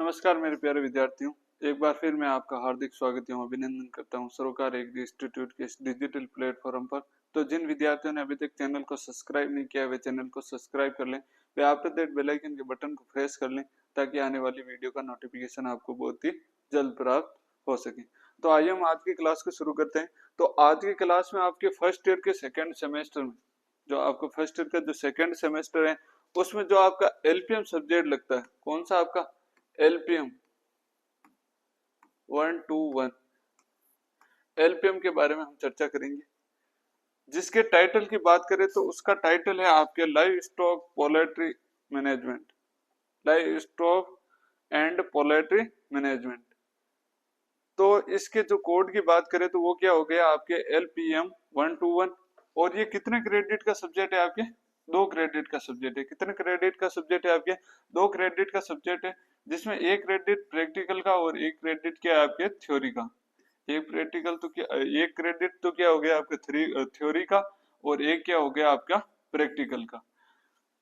नमस्कार मेरे प्यारे विद्यार्थियों, एक बार फिर मैं आपका हार्दिक स्वागत एवं अभिनंदन करता हूं सरोकार एग्री इंस्टीट्यूट के इस डिजिटल प्लेटफॉर्म पर। तो जिन विद्यार्थियों ने अभी तक चैनल को सब्सक्राइब नहीं किया वे चैनल को सब्सक्राइब कर लें, way after that bell icon के बटन को प्रेस कर लें ताकि आने वाली वीडियो का नोटिफिकेशन आपको बहुत ही जल्द प्राप्त हो सके। तो आइए हम आज की क्लास को शुरू करते हैं। तो आज की क्लास में आपके फर्स्ट ईयर के सेकेंड सेमेस्टर में जो आपका फर्स्ट ईयर का जो सेकेंड सेमेस्टर है उसमें जो आपका एलपीएम सब्जेक्ट लगता है, कौन सा आपका एलपीएम 121 एलपीएम के बारे में हम चर्चा करेंगे। जिसके टाइटल की बात करें तो उसका टाइटल है आपके live stock poultry management, live stock and poultry management. तो इसके जो कोड की बात करें तो वो क्या हो गया आपके एलपीएम 121। और ये कितने क्रेडिट का सब्जेक्ट है आपके? 2 क्रेडिट का सब्जेक्ट है। कितने क्रेडिट का सब्जेक्ट है आपके? 2 क्रेडिट का सब्जेक्ट है, जिसमें 1 क्रेडिट प्रैक्टिकल का और 1 क्रेडिट क्या है आपके थ्योरी का। एक प्रैक्टिकल तो क्या, 1 क्रेडिट तो क्या हो गया आपके थ्योरी का और 1 क्या हो गया आपका प्रैक्टिकल का।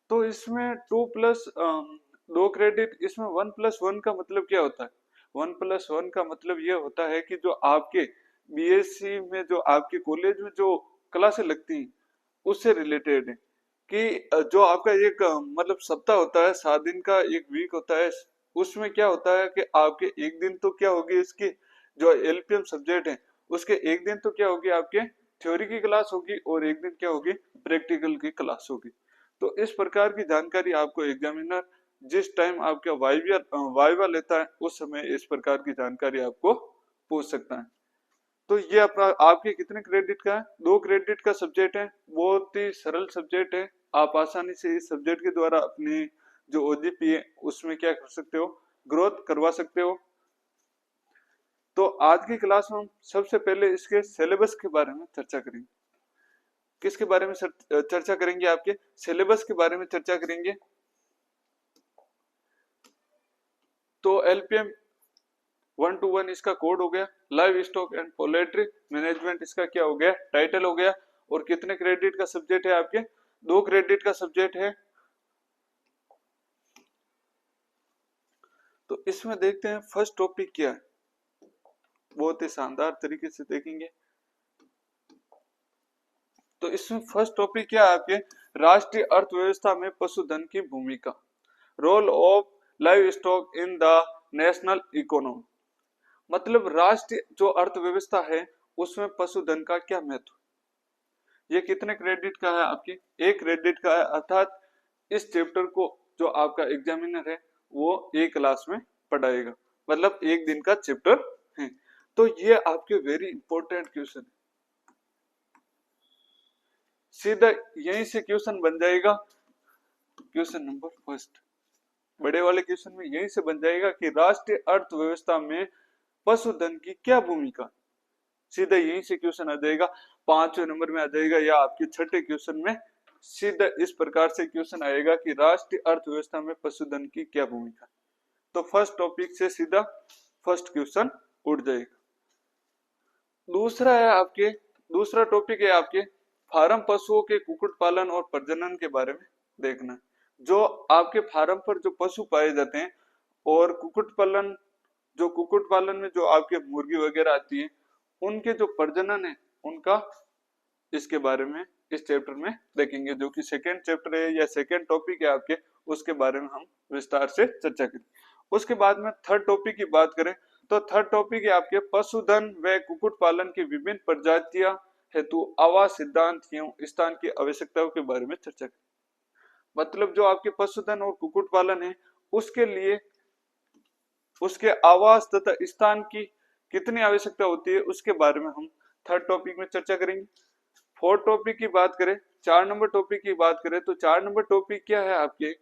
तो इसमें 2 क्रेडिट, इसमें 1+1 का मतलब क्या होता है? 1+1 का मतलब ये होता है कि जो आपके बीएससी में जो आपके कॉलेज में जो क्लासें लगती हैं उससे रिलेटेड है। कि जो आपका एक मतलब सप्ताह होता है, 7 दिन का एक वीक होता है, उसमें क्या होता है कि आपके एक दिन तो क्या होगी इसकी जो एलपीएम सब्जेक्ट है उसके एक दिन तो क्या होगी आपके थ्योरी की क्लास होगी और एक दिन क्या होगी प्रैक्टिकल की क्लास होगी। तो इस प्रकार की जानकारी आपको एग्जामिनर जिस टाइम आपका वाइवा लेता है उस समय इस प्रकार की जानकारी आपको पूछ सकता है। तो ये अपना आपके कितने क्रेडिट का है? 2 क्रेडिट का सब्जेक्ट है, बहुत ही सरल सब्जेक्ट है। आप आसानी से इस सब्जेक्ट के द्वारा अपनी जो ओजीपी है उसमें क्या कर सकते हो, ग्रोथ करवा सकते हो। तो आज की क्लास में हम सबसे पहले इसके सिलेबस के बारे में चर्चा करेंगे। किसके बारे में चर्चा करेंगे? आपके सिलेबस के बारे में चर्चा करेंगे। तो एलपीएम 121 इसका कोड हो गया, live stock and poultry management इसका क्या हो गया टाइटल हो गया। और कितने क्रेडिट का सब्जेक्ट है आपके? 2 क्रेडिट का सब्जेक्ट है। तो इसमें देखते हैं फर्स्ट टॉपिक क्या है, बहुत ही शानदार तरीके से देखेंगे। तो इसमें फर्स्ट टॉपिक क्या है आपके? राष्ट्रीय अर्थव्यवस्था में पशुधन की भूमिका, role of livestock in the national economy. मतलब राष्ट्रीय जो अर्थव्यवस्था है उसमें पशुधन का क्या महत्व। ये कितने क्रेडिट का है आपके? 1 क्रेडिट का है, अर्थात इस चैप्टर को जो आपका एग्जामिनर है वो एक क्लास में पढ़ाएगा, मतलब एक दिन का चैप्टर है। तो ये आपके वेरी इंपॉर्टेंट क्वेश्चन है, सीधा यहीं से क्वेश्चन बन जाएगा। क्वेश्चन नंबर फर्स्ट बड़े वाले क्वेश्चन में यहीं से बन जाएगा कि राष्ट्रीय अर्थव्यवस्था में पशुधन की क्या भूमिका। सीधा यहीं से क्वेश्चन आ जाएगा, 5वें नंबर में आ जाएगा या आपके छठे क्वेश्चन में सीधा इस प्रकार से क्वेश्चन आएगा कि राष्ट्रीय अर्थव्यवस्था में पशुधन की क्या भूमिका। तो फर्स्ट टॉपिक से सीधा फर्स्ट क्वेश्चन उठ जाएगा। दूसरा टॉपिक है आपके फार्म पशुओं के कुक्कुट पालन और प्रजनन के बारे में देखना। जो आपके फार्म पर जो पशु पाए जाते हैं और कुक्कुट पालन में जो आपके मुर्गी वगैरह आती है उनके जो प्रजनन है उनका इसके बारे में इस चैप्टर में देखेंगे, जो कि सेकेंड चैप्टर है या सेकेंड टॉपिक है आपके, उसके बारे में हम विस्तार से चर्चा करेंगे। उसके बाद में थर्ड टॉपिक की बात करें तो थर्ड टॉपिक है आपके पशुधन व कुक्कुट पालन की विभिन्न प्रजातियां हेतु आवास सिद्धांत एवं स्थान की आवश्यकताओं के बारे में चर्चा करें। मतलब जो आपके पशुधन और कुक्कुट पालन है उसके लिए उसके आवास तथा स्थान की कितनी आवश्यकता होती है उसके बारे में हम थर्ड टॉपिक में चर्चा करेंगे। फोर्थ टॉपिक की बात करें, 4 नंबर टॉपिक की बात करें तो 4 नंबर टॉपिक क्या है आपके?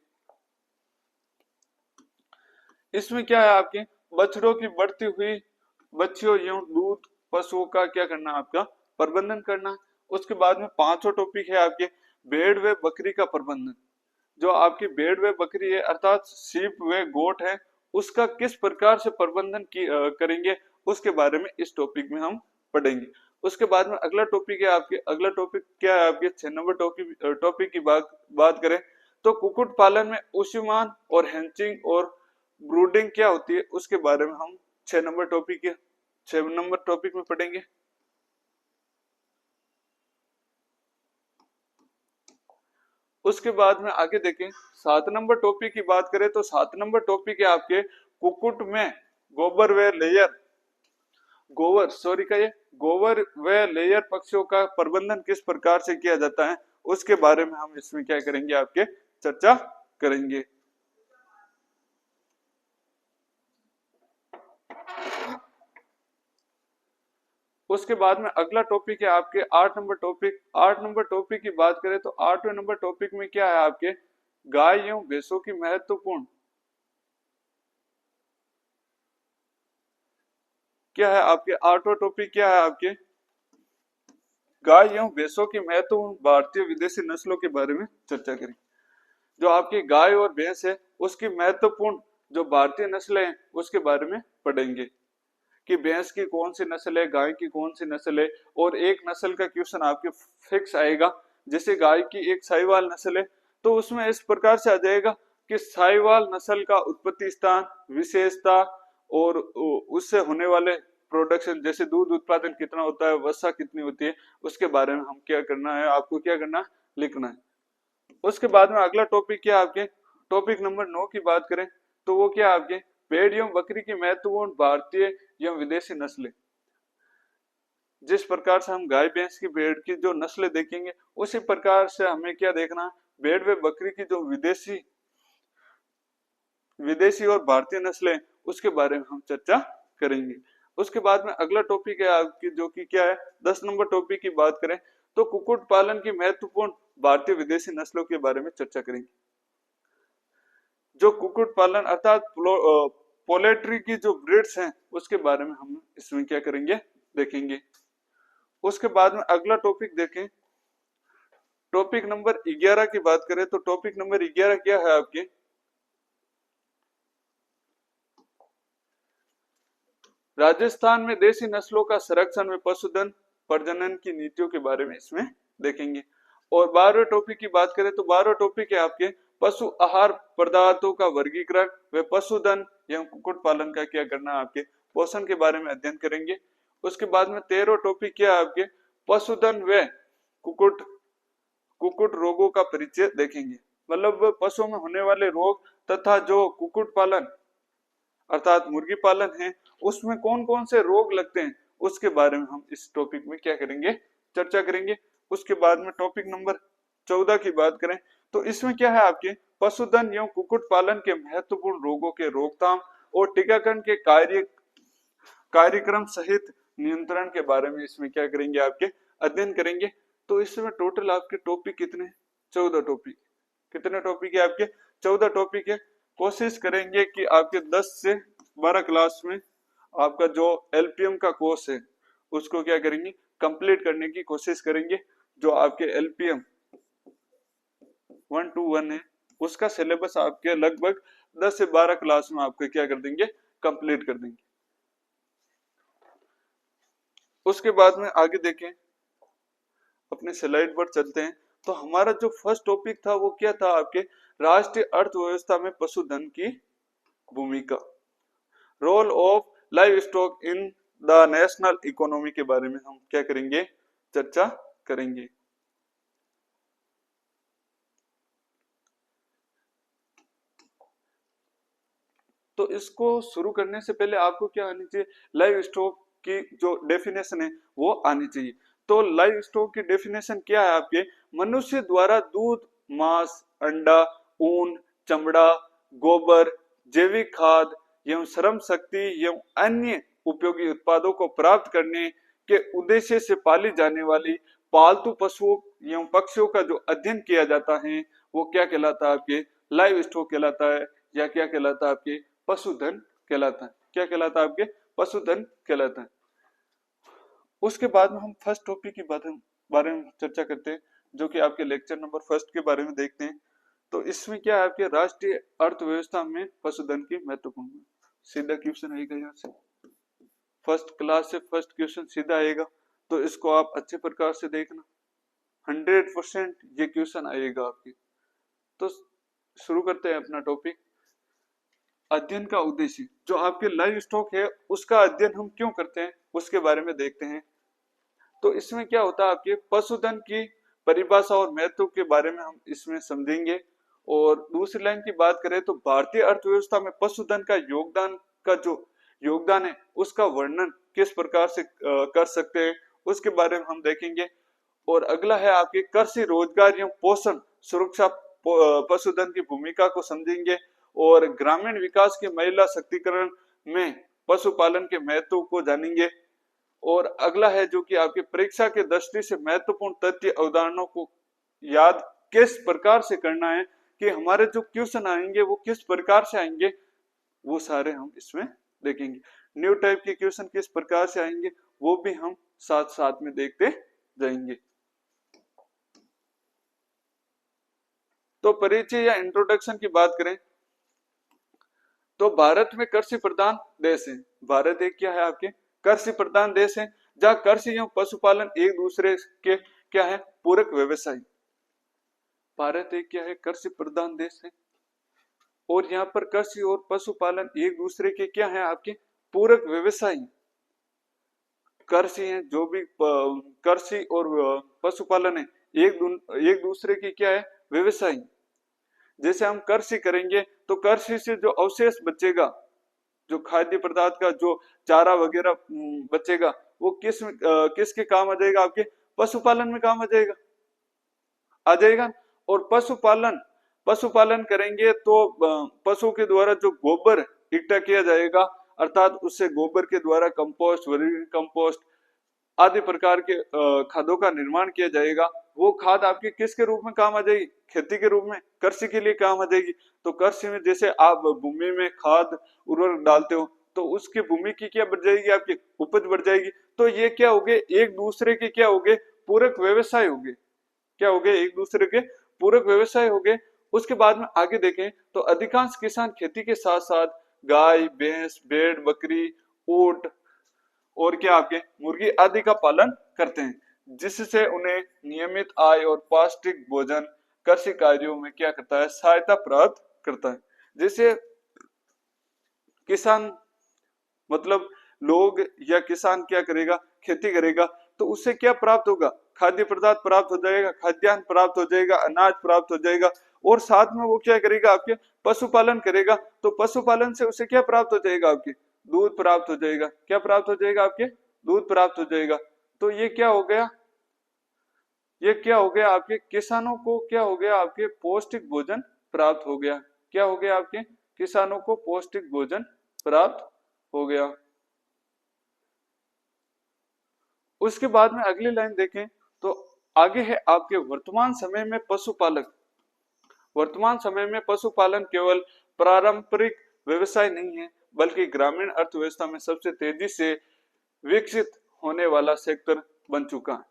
इसमें क्या है आपके बछड़ों की बढ़ती हुई बच्चियों एवं दूध पशुओं का क्या करना, आपका प्रबंधन करना। उसके बाद में 5वां टॉपिक है आपके भेड़ व बकरी का प्रबंधन। जो आपकी भेड़ व बकरी है अर्थात सीप व गोट है उसका किस प्रकार से प्रबंधन करेंगे उसके बारे में इस टॉपिक में हम पढ़ेंगे। उसके बाद में अगला टॉपिक है आपके, अगला टॉपिक क्या है आपके 6 नंबर टॉपिक की बात करें तो कुक्कुट पालन में उष्मान और हैचिंग और ब्रूडिंग क्या होती है उसके बारे में हम 6 नंबर टॉपिक में पढ़ेंगे। उसके बाद में आगे देखें 7 नंबर टॉपिक की बात करें तो 7 नंबर टॉपिक है आपके कुक्कुट में गोबर व लेयर गोबर व लेयर पक्षियों का प्रबंधन किस प्रकार से किया जाता है उसके बारे में हम इसमें क्या करेंगे, आपके चर्चा करेंगे। उसके बाद में अगला टॉपिक है आपके 8 नंबर टॉपिक। 8 नंबर टॉपिक की बात करें तो 8वें नंबर टॉपिक में क्या है आपके गाय एवं भैंसों की महत्वपूर्ण क्या है आपके 8वां टॉपिक क्या है आपके गाय एवं भैंसों की महत्वपूर्ण भारतीय विदेशी नस्लों के बारे में चर्चा करें। जो आपकी गाय और भैंस है उसकी महत्वपूर्ण जो भारतीय नस्लें हैं उसके बारे में पढ़ेंगे कि भैंस की कौन सी नस्ल है, गाय की कौन सी नस्ल है। और एक नस्ल का क्वेश्चन आपके फिक्स आएगा, जैसे गाय की एक साहिवाल नस्ल है तो उसमें इस प्रकार से आ जाएगा कि साहिवाल नस्ल का उत्पत्ति स्थान, विशेषता और उससे होने वाले प्रोडक्शन, जैसे दूध उत्पादन कितना होता है, वसा कितनी होती है, उसके बारे में हम क्या करना है, आपको क्या करना है, लिखना है। उसके बाद में अगला टॉपिक क्या आपके टॉपिक नंबर 9 की बात करें तो वो क्या आपके भेड़ एवं बकरी की महत्वपूर्ण भारतीय एवं विदेशी नस्लें। जिस प्रकार से हम गाय भैंस की भेड़ की जो नस्लें देखेंगे उसी प्रकार से हमें क्या देखना, भेड़ व बकरी की जो विदेशी और भारतीय नस्लें उसके बारे में हम चर्चा करेंगे। उसके बाद में अगला टॉपिक है आपकी जो कि क्या है 10 नंबर टॉपिक की बात करें तो कुक्कुट पालन की महत्वपूर्ण भारतीय विदेशी नस्लों के बारे में चर्चा करेंगे। जो कुक्कुट पालन अर्थात पोल्ट्री की जो ब्रीड्स हैं उसके बारे में हम इसमें क्या करेंगे, देखेंगे। उसके बाद में अगला टॉपिक देखें, टॉपिक नंबर 11 की बात करें तो टॉपिक नंबर 11 क्या है आपके राजस्थान में देशी नस्लों का संरक्षण व पशुधन प्रजनन की नीतियों के बारे में इसमें देखेंगे। और 12वें टॉपिक की बात करें तो 12वां टॉपिक है आपके पशु आहार पदार्थों का वर्गीकरण व पशुधन एवं कुक्कुट पालन का क्या करना है, आपके पोषण के बारे में अध्ययन करेंगे। उसके बाद में 13वां टॉपिक क्या है आपके पशुधन व कुक्कुट रोगों का परिचय देखेंगे। मतलब पशुओं में होने वाले रोग तथा जो कुक्कुट पालन अर्थात मुर्गी पालन है उसमें कौन कौन से रोग लगते हैं उसके बारे में हम इस टॉपिक में क्या करेंगे, चर्चा करेंगे। उसके बाद में टॉपिक नंबर 14 की बात करें तो इसमें क्या है आपके पशुधन एवं कुक्कुट पालन के महत्वपूर्ण रोगों के रोकथाम और टीकाकरण के कार्यक्रम सहित नियंत्रण के बारे में इसमें क्या करेंगे, आपके अध्ययन करेंगे। तो इसमें टोटल आपके टॉपिक कितने 14 टॉपिक। कितने टॉपिक है आपके 14 टॉपिक है। कोशिश करेंगे कि आपके 10 से 12 क्लास में आपका जो एलपीएम का कोर्स है उसको क्या करेंगे, कंप्लीट करने की कोशिश करेंगे। जो आपके एलपीएम 1 to 1 है उसका सिलेबस आपके लगभग 10 से 12 क्लास में आपको क्या कर देंगे, कंप्लीट कर देंगे। उसके बाद में आगे देखें, अपने स्लाइड पर चलते हैं। तो हमारा जो फर्स्ट टॉपिक था वो क्या था, आपके राष्ट्रीय अर्थव्यवस्था में पशुधन की भूमिका, role of livestock in the national economy के बारे में हम क्या करेंगे, चर्चा करेंगे। तो इसको शुरू करने से पहले आपको क्या आनी चाहिए, लाइव स्टॉक की जो डेफिनेशन है वो आनी चाहिए। तो लाइव स्टॉक की डेफिनेशन क्या है, आपके मनुष्य द्वारा दूध, मांस, अंडा, ऊन, चमड़ा, गोबर, जैविक खाद एवं श्रम शक्ति एवं अन्य उपयोगी उत्पादों को प्राप्त करने के उद्देश्य से पाली जाने वाली पालतू पशुओं एवं पक्षियों का जो अध्ययन किया जाता है वो क्या कहलाता है, आपके लाइव स्टॉक कहलाता है, या क्या कहलाता है, आपके पशुधन कहलाता है। क्या कहलाता है, आपके पशुधन कहलाता है। उसके बाद में हम फर्स्ट टॉपिक की बारे में चर्चा करते हैं जो कि आपके लेक्चर नंबर फर्स्ट के बारे में देखते हैं। तो इसमें क्या है, आपके राष्ट्रीय अर्थव्यवस्था में पशुधन की महत्वपूर्ण, सीधा क्वेश्चन आएगा यहाँ से, फर्स्ट क्लास से फर्स्ट क्वेश्चन सीधा आएगा। तो इसको आप अच्छे प्रकार से देखना, 100% ये क्वेश्चन आएगा आपके। तो शुरू करते हैं अपना टॉपिक। अध्ययन का उद्देश्य, जो आपके लाइव स्टॉक है उसका अध्ययन हम क्यों करते हैं उसके बारे में देखते हैं। तो इसमें क्या होता है, आपके पशुधन की परिभाषा और महत्व के बारे में हम इसमें समझेंगे। और दूसरी लाइन की बात करें तो भारतीय अर्थव्यवस्था में पशुधन का जो योगदान है उसका वर्णन किस प्रकार से कर सकते हैं उसके बारे में हम देखेंगे। और अगला है आपके कृषि रोजगार एवं पोषण सुरक्षा पशुधन की भूमिका को समझेंगे। और ग्रामीण विकास के महिला शक्तिकरण में पशुपालन के महत्व को जानेंगे। और अगला है जो कि आपके परीक्षा के दृष्टि से महत्वपूर्ण तथ्य अवधारणाओं को याद किस प्रकार से करना है, कि हमारे जो क्वेश्चन आएंगे वो किस प्रकार से आएंगे, वो सारे हम इसमें देखेंगे। न्यू टाइप के क्वेश्चन किस प्रकार से आएंगे वो भी हम साथ साथ में देखते जाएंगे। तो परिचय या इंट्रोडक्शन की बात करें तो भारत में कृषि प्रधान देश है। भारत एक क्या है, आपके कृषि प्रधान देश है, जहां कृषि एवं पशुपालन एक दूसरे के क्या है, पूरक व्यवसाय। भारत एक क्या है, कृषि प्रधान देश है और यहाँ पर कृषि और पशुपालन एक दूसरे के क्या है, आपके पूरक व्यवसाय। कृषि है, जो भी कृषि और पशुपालन है एक दूसरे की क्या है, व्यवसाय। जैसे हम कृषि करेंगे तो कृषि से जो अवशेष बचेगा, जो खाद्य पदार्थ का जो चारा वगैरह बचेगा, वो किसके काम आ जाएगा, आपके पशुपालन में काम आ जाएगा। और पशुपालन करेंगे तो पशु के द्वारा जो गोबर इकट्ठा किया जाएगा, अर्थात उससे गोबर के द्वारा कंपोस्ट, वर्मी कंपोस्ट आदि प्रकार के खादों का निर्माण किया जाएगा। वो खाद आपकी किसके रूप में काम आ जाएगी, खेती के रूप में, कृषि के लिए काम आ जाएगी। तो कृषि में जैसे आप भूमि में खाद उर्वरक डालते हो तो उसकी भूमि की क्या बढ़ जाएगी, आपकी उपज बढ़ जाएगी। तो ये क्या हो गए, एक दूसरे के क्या हो गए, पूरक व्यवसाय हो गए। क्या हो गए, एक दूसरे के पूरक व्यवसाय हो गए। उसके बाद में आगे देखें तो अधिकांश किसान खेती के साथ साथ गाय, भैंस, भेड़, बकरी, ऊंट और क्या आपके मुर्गी आदि का पालन करते हैं, जिससे उन्हें नियमित आय और पौष्टिक भोजन कृषि कार्यों में क्या करता है, सहायता प्राप्त करता है। जैसे किसान मतलब लोग या किसान क्या करेगा, खेती करेगा तो उससे क्या प्राप्त होगा, खाद्य पदार्थ प्राप्त हो जाएगा, खाद्यान्न प्राप्त हो जाएगा, अनाज प्राप्त हो जाएगा। और साथ में वो क्या करेगा, आपके पशुपालन करेगा तो पशुपालन से उसे क्या प्राप्त हो जाएगा, आपके दूध प्राप्त हो जाएगा। क्या प्राप्त हो जाएगा, आपके दूध प्राप्त हो जाएगा। तो ये क्या हो गया, ये क्या हो गया, आपके किसानों को क्या हो गया, आपके पौष्टिक भोजन प्राप्त हो गया। क्या हो गया, आपके किसानों को पौष्टिक भोजन प्राप्त हो गया। उसके बाद में अगली लाइन देखें तो आगे है आपके वर्तमान समय में पशुपालक। वर्तमान समय में पशुपालन केवल पारंपरिक व्यवसाय नहीं है बल्कि ग्रामीण अर्थव्यवस्था में सबसे तेजी से विकसित होने वाला सेक्टर बन चुका है।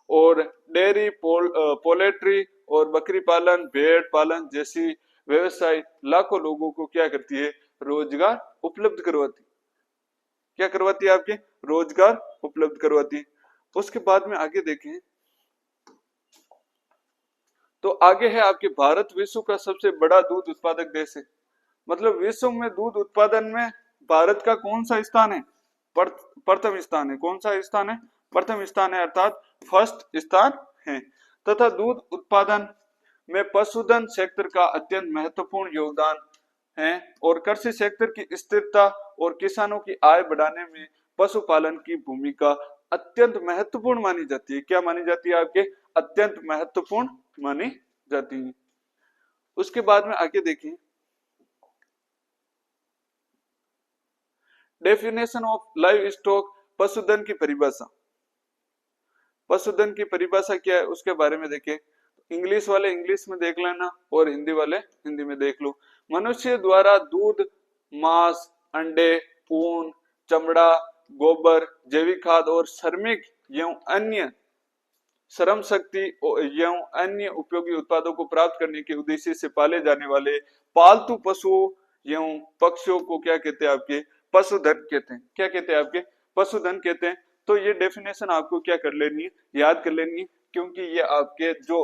और डेयरी, पोल्ट्री और बकरी पालन, भेड़ पालन जैसी व्यवसाय लाखों लोगों को क्या करती है, रोजगार उपलब्ध करवाती। क्या करवाती है, आपके रोजगार उपलब्ध करवाती है। उसके बाद में आगे देखें तो आगे है आपके भारत विश्व का सबसे बड़ा दूध उत्पादक देश है। मतलब विश्व में दूध उत्पादन में भारत का कौन सा स्थान है, प्रथम स्थान है। कौन सा स्थान है, प्रथम स्थान है, अर्थात फर्स्ट स्थान है। तथा दूध उत्पादन में पशुधन सेक्टर का अत्यंत महत्वपूर्ण योगदान है। और कृषि सेक्टर की स्थिरता और किसानों की आय बढ़ाने में पशुपालन की भूमिका अत्यंत महत्वपूर्ण मानी जाती है। क्या मानी जाती है, आपके अत्यंत महत्वपूर्ण मानी जाती है। उसके बाद में आगे देखिए डेफिनेशन ऑफ लाइव स्टॉक, पशुधन की परिभाषा। पशुधन की परिभाषा क्या है उसके बारे में देखिए। इंग्लिश वाले इंग्लिश में देख लेना और हिंदी वाले हिंदी में देख लो। मनुष्य द्वारा दूध, मांस, अंडे, ऊन, चमड़ा, गोबर, जैविक खाद और श्रमिक एवं अन्य श्रम शक्ति एवं अन्य उपयोगी उत्पादों को प्राप्त करने के उद्देश्य से पाले जाने वाले पालतू पशुओं एवं पक्षियों को क्या कहते हैं, आपके पशुधन कहते हैं। क्या कहते हैं, आपके पशुधन कहते हैं। तो ये डेफिनेशन आपको क्या कर लेनी है, याद कर लेनी है, क्योंकि ये आपके जो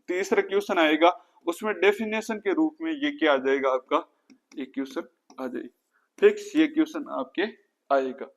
तीसरा क्वेश्चन आएगा उसमें डेफिनेशन के रूप में ये क्या आ जाएगा आपका, ये क्वेश्चन आ जाएगी, फिक्स ये क्वेश्चन आपके आएगा।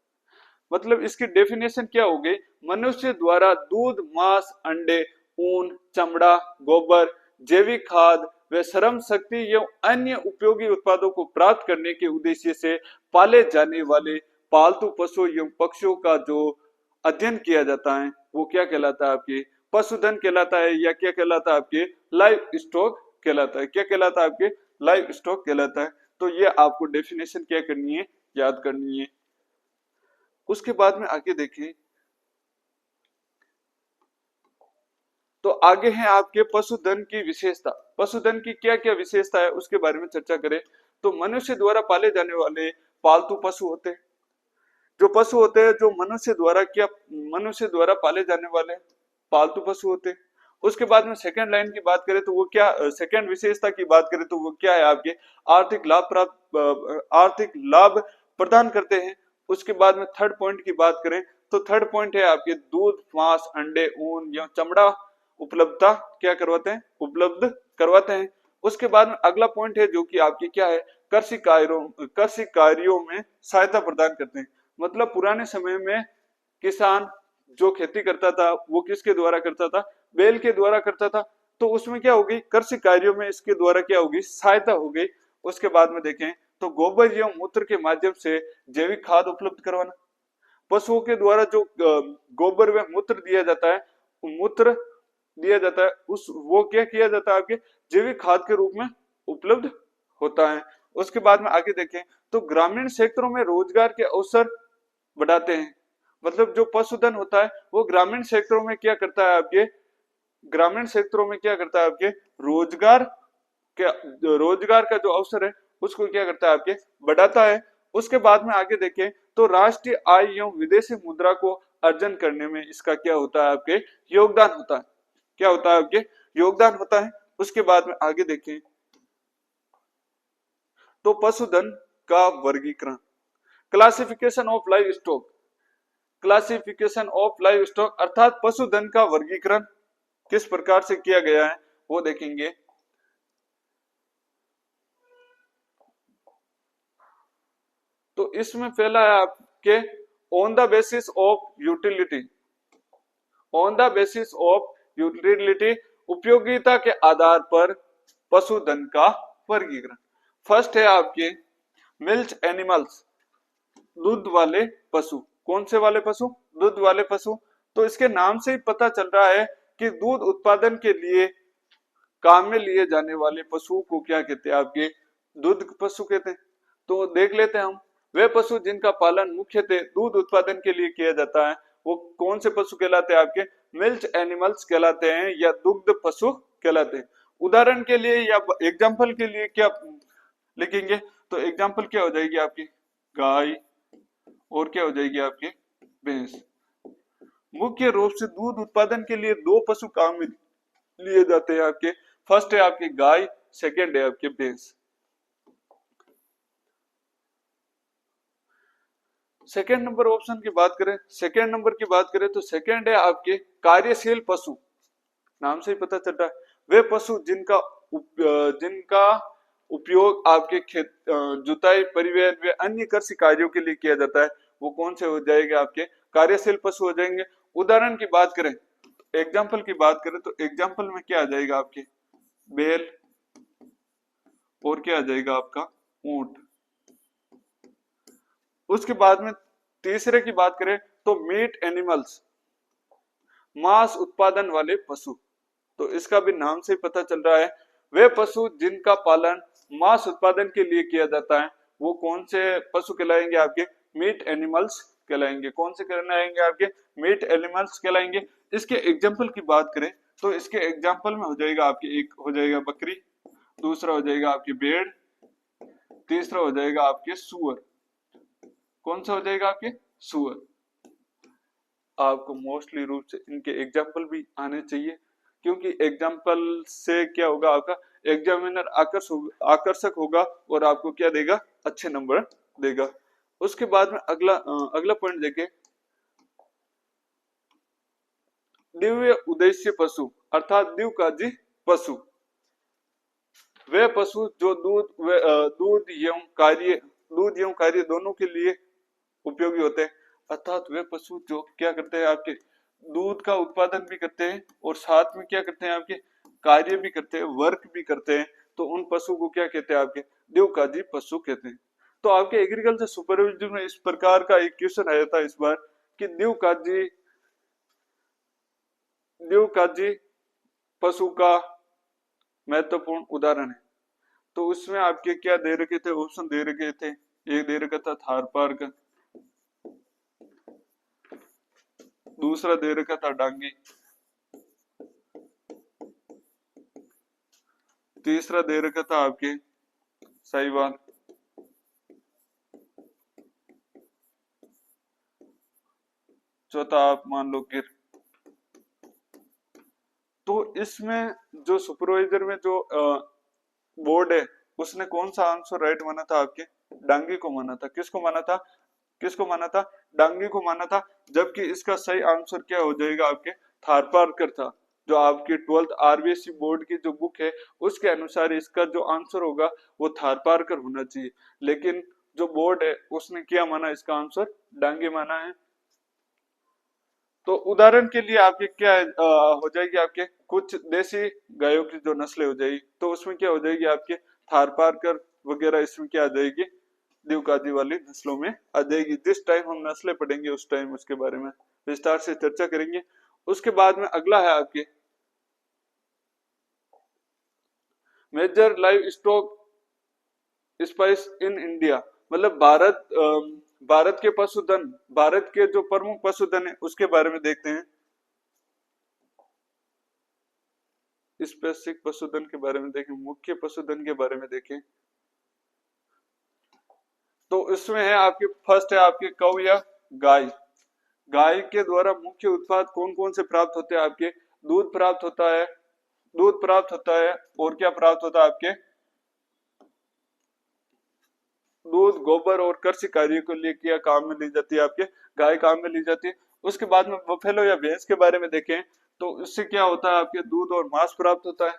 मतलब इसकी डेफिनेशन क्या हो गई, मनुष्य द्वारा दूध, मांस, अंडे, ऊन, चमड़ा, गोबर, जैविक खाद व श्रम शक्ति एवं अन्य उपयोगी उत्पादों को प्राप्त करने के उद्देश्य से पाले जाने वाले पालतू पशु एवं पक्षियों का जो अध्ययन किया जाता है वो क्या कहलाता है आपके पशुधन कहलाता है, या क्या कहलाता है आपके लाइव स्टॉक कहलाता है। क्या कहलाता है आपके लाइव स्टॉक कहलाता है। तो ये आपको डेफिनेशन क्या करनी है, याद करनी है। उसके बाद में आगे देखें तो आगे है आपके पशुधन की विशेषता। पशुधन की क्या क्या विशेषता है उसके बारे में चर्चा करें। तो मनुष्य द्वारा पाले जाने वाले पालतू पशु होते हैं, जो पशु होते हैं जो मनुष्य द्वारा पाले जाने वाले पालतू पशु होते हैं। उसके बाद में सेकंड लाइन की बात करें तो वो क्या, सेकंड विशेषता की बात करें तो वो क्या है आपके आर्थिक लाभ प्रदान करते हैं। उसके बाद में थर्ड पॉइंट की बात करें तो थर्ड पॉइंट है आपके दूध, मांस, अंडे, ऊन या चमड़ा उपलब्धता क्या करवाते हैं, उपलब्ध करवाते हैं। उसके बाद में अगला पॉइंट है जो कि आपकी क्या है, कृषि कार्यों में सहायता प्रदान करते हैं। मतलब पुराने समय में किसान जो खेती करता था वो किसके द्वारा करता था, बैल के द्वारा करता था। तो उसमें क्या होगी, कृषि कार्यों में इसके द्वारा क्या होगी, सहायता हो गई। उसके बाद में देखें तो गोबर एवं मूत्र के माध्यम से जैविक खाद उपलब्ध करवाना। पशुओं के द्वारा जो गोबर व मूत्र दिया जाता है, मूत्र दिया जाता है उस वो क्या किया जाता है आपके जैविक खाद के रूप में उपलब्ध होता है। उसके बाद में आगे देखें तो ग्रामीण क्षेत्रों में रोजगार के अवसर बढ़ाते हैं। मतलब जो पशुधन होता है वो ग्रामीण क्षेत्रों में क्या करता है आपके, ग्रामीण क्षेत्रों में क्या करता है आपके रोजगार का जो अवसर है उसको क्या करता है आपके बढ़ाता है। उसके बाद में आगे देखें तो राष्ट्रीय आय एवं विदेशी मुद्रा को अर्जन करने में इसका क्या होता है आपके योगदान होता है। क्या होता है आपके योगदान होता है। उसके बाद में आगे देखें तो पशुधन का वर्गीकरण, classification of live stock. Classification of live stock अर्थात पशुधन का वर्गीकरण किस प्रकार से किया गया है वो देखेंगे। तो इसमें पहला है आपके on the basis of utility. On the basis of utility उपयोगिता के आधार पर पशुधन का वर्गीकरण। फर्स्ट है आपके मिल्क एनिमल्स, दूध वाले पशु। कौन से वाले पशु, दूध वाले पशु। तो इसके नाम से ही पता चल रहा है कि दूध उत्पादन के लिए काम में लिए जाने वाले पशुओं को क्या कहते हैं आपके दूध पशु कहते हैं। तो देख लेते हैं हम वे पशु जिनका पालन मुख्यतः दूध उत्पादन के लिए किया जाता है वो कौन से पशु कहलाते हैं आपके मिल्क एनिमल्स कहलाते हैं या दुग्ध पशु कहलाते हैं। उदाहरण के लिए या एग्जाम्पल के लिए क्या लिखेंगे तो एग्जाम्पल क्या हो जाएगी आपकी गाय और क्या हो जाएगी आपकी भैंस। मुख्य रूप से दूध उत्पादन के लिए दो पशु काम में लिए जाते हैं आपके, फर्स्ट है आपकी गाय, सेकंड है आपके भैंस। सेकंड नंबर ऑप्शन की बात करें, सेकंड नंबर की बात करें तो सेकंड है आपके कार्यशील पशु। नाम से ही पता चल रहा है वे पशु जिनका उपयोग आपके खेत जुताई, परिवहन व अन्य कृषि कार्यों के लिए किया जाता है वो कौन से हो जाएंगे आपके कार्यशील पशु हो जाएंगे। उदाहरण की बात करें, एग्जाम्पल की बात करें तो एग्जाम्पल में क्या आ जाएगा आपके बैल और क्या आ जाएगा आपका ऊंट। उसके बाद में तीसरे की बात करें तो मीट एनिमल्स, मांस उत्पादन वाले पशु। तो इसका भी नाम से पता चल रहा है वे पशु जिनका पालन मांस उत्पादन के लिए किया जाता है वो कौन से पशु कहलाएंगे आपके मीट एनिमल्स कहलाएंगे। कौन से कहलाएंगे आपके मीट एनिमल्स कहलाएंगे। इसके एग्जाम्पल की बात करें तो इसके एग्जाम्पल में हो जाएगा आपके एक हो जाएगा बकरी, दूसरा हो जाएगा आपकी भेड़, तीसरा हो जाएगा आपके सुअर। कौन सा हो जाएगा आपके सुअर। आपको मोस्टली रूप से इनके एग्जाम्पल भी आने चाहिए क्योंकि एग्जाम्पल से क्या होगा आपका एग्जामिनर आकर्षक होगा और आपको क्या देगा अच्छे नंबर देगा। उसके बाद में अगला पॉइंट देखें दिव्य उद्देश्य पशु अर्थात द्विकाजी पशु। वे पशु जो दूध एवं कार्य दोनों के लिए उपयोगी होते हैं, अर्थात वे पशु जो क्या करते हैं आपके दूध का उत्पादन भी करते हैं और साथ में क्या करते हैं आपके कार्य भी करते हैं, वर्क भी करते हैं, तो उन पशु को क्या कहते हैं आपके द्विकाजी पशु कहते हैं। तो आपके एग्रीकल्चर सुपरविजन में इस प्रकार का एक क्वेश्चन आया था इस बार कि द्विकाजी पशु का महत्वपूर्ण उदाहरण है। तो उसमें आपके क्या दे रखे थे, ऑप्शन दे रखे थे, एक दे रखा था थारपारकर, दूसरा दे रखा था डांगी, तीसरा दे रखा था आपके साहिवाल, चौथा आप मान लो गिर। तो इसमें जो सुपरवाइजर में जो बोर्ड है उसने कौन सा आंसर राइट माना था आपके डांगी को माना था। किसको माना था, किसको माना था, डांगी को माना था। जबकि इसका सही आंसर क्या हो जाएगा आपके थारपारकर था। जो आपकी 12th आरबीएसई बोर्ड की जो बुक है उसके अनुसार इसका जो आंसर होगा वो थारपारकर होना चाहिए, लेकिन जो बोर्ड है उसने क्या माना, इसका आंसर डांगी माना है। तो उदाहरण के लिए आपके क्या हो जाएगी आपके कुछ देसी गायों की जो नस्लें हो जाएगी, तो उसमें क्या हो जाएगी आपके थारपारकर वगैरह, इसमें क्या आ जाएगी द्विकाजी वाली नस्लों में आ जाएगी। जिस टाइम हम नस्लें पढ़ेंगे उस टाइम उसके बारे में विस्तार से चर्चा करेंगे। उसके बाद में अगला है आपके major livestock species in India, मतलब भारत के पशुधन, भारत के जो प्रमुख पशुधन है उसके बारे में देखते हैं। स्पेसिफिक पशुधन के बारे में देखें, मुख्य पशुधन के बारे में देखें, तो इसमें है आपके फर्स्ट है आपके कौ या गाय। गाय के द्वारा मुख्य उत्पाद कौन कौन से प्राप्त होते हैं आपके दूध प्राप्त होता है, दूध प्राप्त होता है और क्या प्राप्त होता है आपके दूध, गोबर और कृषि कार्य के लिए क्या काम में ली जाती है आपके गाय काम में ली जाती है। उसके बाद में बफेलो या भैंस के बारे में देखें तो इससे क्या होता है आपके दूध और मांस प्राप्त होता है।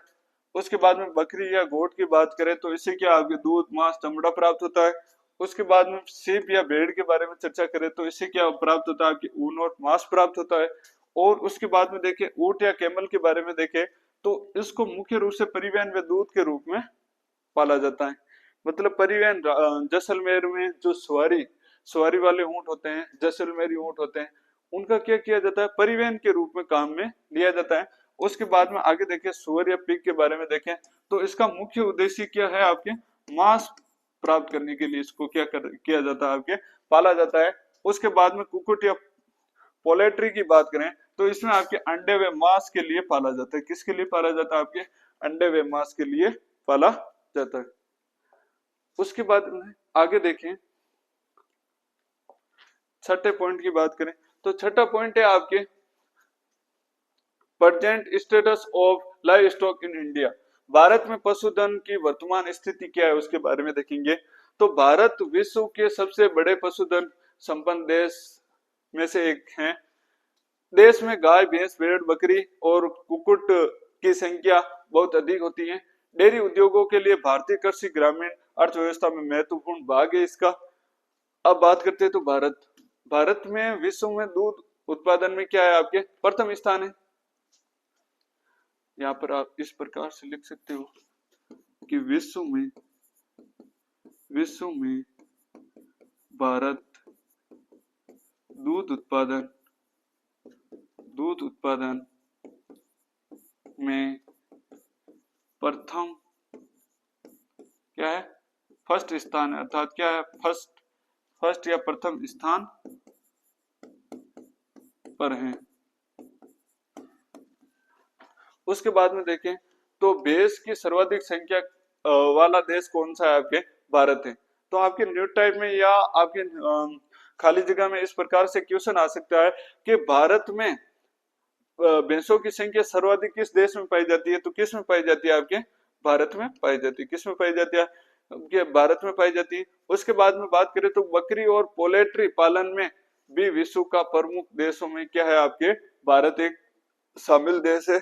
उसके बाद में बकरी या गोट की बात करें तो इससे क्या आपके दूध, मांस, चमड़ा प्राप्त होता है। उसके बाद में सीप या भेड़ के बारे में चर्चा करें तो इससे क्या प्राप्त होता है आपके ऊन और मांस प्राप्त होता है। और उसके बाद में देखें ऊंट या कैमल के बारे में देखें तो इसको मुख्य रूप से परिवहन व दूध के रूप में पाला जाता है। मतलब परिवहन, जैसलमेर में जो सवारी वाले ऊंट होते हैं, जैसलमेरी ऊंट होते हैं, उनका क्या किया जाता है परिवहन के रूप में काम में लिया जाता है। उसके बाद में आगे देखें सुअर या पिग के बारे में देखें तो इसका मुख्य उद्देश्य क्या है आपके मांस प्राप्त करने के लिए इसको किया जाता है आपके पाला जाता है। उसके बाद में कुकुट या पोल्ट्री की बात करें तो इसमें आपके अंडे व मांस के लिए पाला जाता है। किसके लिए पाला जाता है आपके अंडे व मांस के लिए पाला जाता है। उसके बाद आगे देखें छठे पॉइंट की बात करें तो छठा पॉइंट है आपके present status of livestock in India. Bharat में पशुधन की वर्तमान स्थिति क्या है उसके बारे में देखेंगे। तो भारत विश्व के सबसे बड़े पशुधन संपन्न देश में से एक है। देश में गाय, भैंस, भेड़, बकरी और कुक्कुट की संख्या बहुत अधिक होती है। डेयरी उद्योगों के लिए भारतीय कृषि ग्रामीण अर्थव्यवस्था में महत्वपूर्ण भाग है इसका। अब बात करते हैं तो भारत में विश्व में दूध उत्पादन में क्या है आपके प्रथम स्थान है। यहाँ पर आप इस प्रकार से लिख सकते हो कि विश्व में भारत दूध उत्पादन में प्रथम क्या है फर्स्ट स्थान है, अर्थात क्या है फर्स्ट या प्रथम स्थान पर है। उसके बाद में देखें तो भैंस की सर्वाधिक संख्या वाला देश कौन सा है आपके भारत है। तो आपके न्यूज टाइप में या आपके खाली जगह में इस प्रकार से क्वेश्चन आ सकता है कि भारत में भैंसों की संख्या सर्वाधिक किस देश में पाई जाती है। तो किस में पाई जाती है आपके भारत में पाई जाती है। किस में पाई जाती है भारत में पाई जाती है। उसके बाद में बात करें तो बकरी और पोल्ट्री पालन में भी विश्व का प्रमुख देशों में क्या है आपके भारत एक शामिल देश है।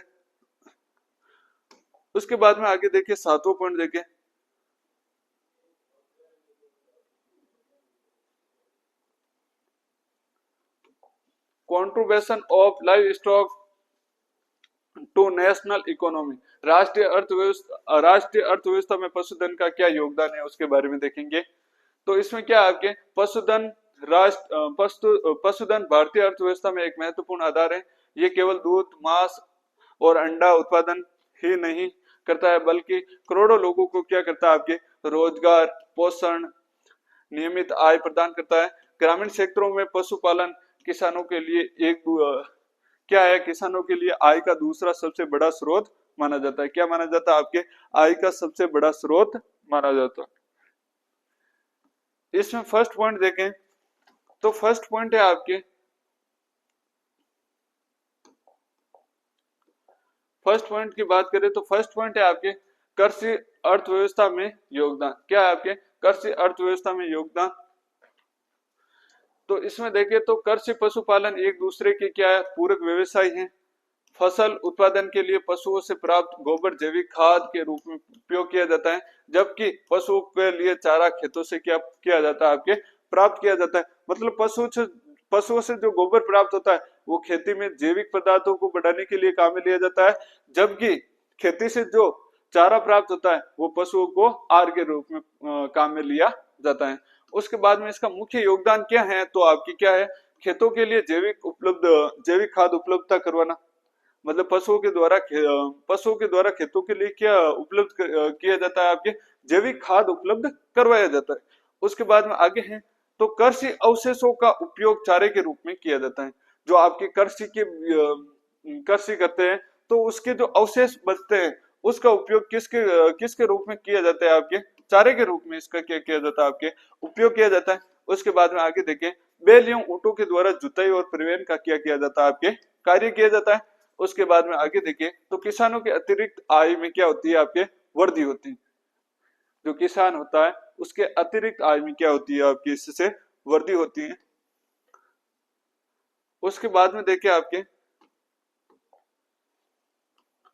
उसके बाद में आगे देखिए 7वां पॉइंट देखिए, contribution of livestock to national economy. राष्ट्रीय अर्थव्यवस्था में पशुधन का क्या योगदान है उसके बारे में देखेंगे। तो इसमें क्या आपके पशुधन पशुधन भारतीय अर्थव्यवस्था में एक महत्वपूर्ण आधार है। ये केवल दूध, मांस और अंडा उत्पादन ही नहीं करता है, बल्कि करोड़ों लोगों को क्या करता है, आपके रोजगार, पोषण, नियमित आय प्रदान करता है। ग्रामीण क्षेत्रों में पशुपालन किसानों के लिए क्या है, किसानों के लिए आय का दूसरा सबसे बड़ा स्रोत माना जाता है। क्या माना जाता है, आपके आय का सबसे बड़ा स्रोत माना जाता है। इसमें फर्स्ट पॉइंट देखें तो फर्स्ट पॉइंट है आपके, फर्स्ट पॉइंट की बात करें तो फर्स्ट पॉइंट है आपके कृषि अर्थव्यवस्था में योगदान। क्या है आपके कृषि अर्थव्यवस्था में योगदान। तो इसमें देखें तो कृषि पशुपालन एक दूसरे के क्या है, पूरक व्यवसाय हैं। फसल उत्पादन के लिए पशुओं से प्राप्त गोबर जैविक खाद के रूप में उपयोग किया जाता है, जबकि पशुओं के लिए चारा खेतों से क्या किया जाता है, आपके प्राप्त किया जाता है। मतलब पशुओं से जो गोबर प्राप्त होता है वो खेती में जैविक पदार्थों को बढ़ाने के लिए काम में लिया जाता है, जबकि खेती से जो चारा प्राप्त होता है वो पशुओं को आहार के रूप में काम में लिया जाता है। उसके बाद में इसका मुख्य योगदान क्या है, तो आपकी क्या है, खेतों के लिए जैविक खाद उपलब्धता करवाना। मतलब पशुओं के द्वारा खेतों के लिए क्या उपलब्ध किया जाता है, आपके जैविक खाद उपलब्ध करवाया जाता है। उसके बाद में आगे है तो कृषि अवशेषों का उपयोग चारे के रूप में किया जाता है। जो आपके कृषि करते हैं तो उसके जो अवशेष बचते हैं उसका उपयोग किसके रूप में किया जाता है, आपके चारे के रूप में इसका क्या किया जाता है, आपके उपयोग किया जाता है। उसके बाद में आगे देखें, बैल एवं ऊंटों के द्वारा जुताई और परिवहन का क्या किया जाता है, आपके कार्य किया जाता है। उसके बाद में आगे देखिए तो किसानों के अतिरिक्त आय में क्या होती है, आपके वृद्धि होती है। जो किसान होता है उसके अतिरिक्त आय में क्या होती है, आपकी इससे वृद्धि होती है। उसके बाद में देखिए आपके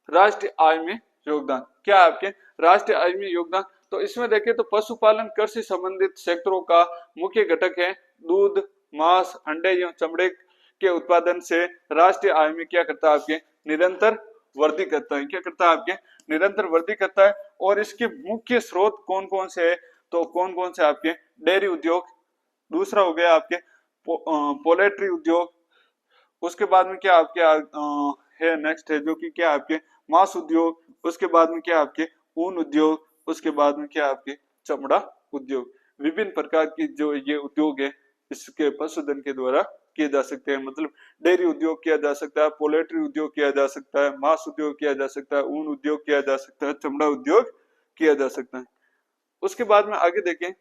राष्ट्रीय आय में योगदान। क्या है आपके राष्ट्रीय आय में योगदान। तो इसमें देखें तो पशुपालन कृषि संबंधित सेक्टरों का मुख्य घटक है। दूध, मांस, अंडे एवं चमड़े के उत्पादन से राष्ट्रीय आय में क्या करता है, आपके निरंतर वृद्धि करता है। क्या करता है, आपके निरंतर वृद्धि करता है। और इसके मुख्य स्रोत कौन कौन से है, तो कौन कौन से आपके डेयरी उद्योग, दूसरा हो गया आपके पोल्ट्री उद्योग। उसके बाद में क्या आपके है नेक्स्ट है जो कि क्या आपके मांस उद्योग। उसके बाद में क्या आपके ऊन उद्योग। उसके बाद में क्या आपके चमड़ा उद्योग। विभिन्न प्रकार की जो ये उद्योग है इसके पशुधन के द्वारा किए जा सकते हैं। मतलब डेयरी उद्योग किया जा सकता है, पोल्ट्री उद्योग किया जा सकता है, मांस उद्योग किया जा सकता है, ऊन उद्योग किया जा सकता है, चमड़ा उद्योग किया जा सकता है। उसके बाद में आगे देखें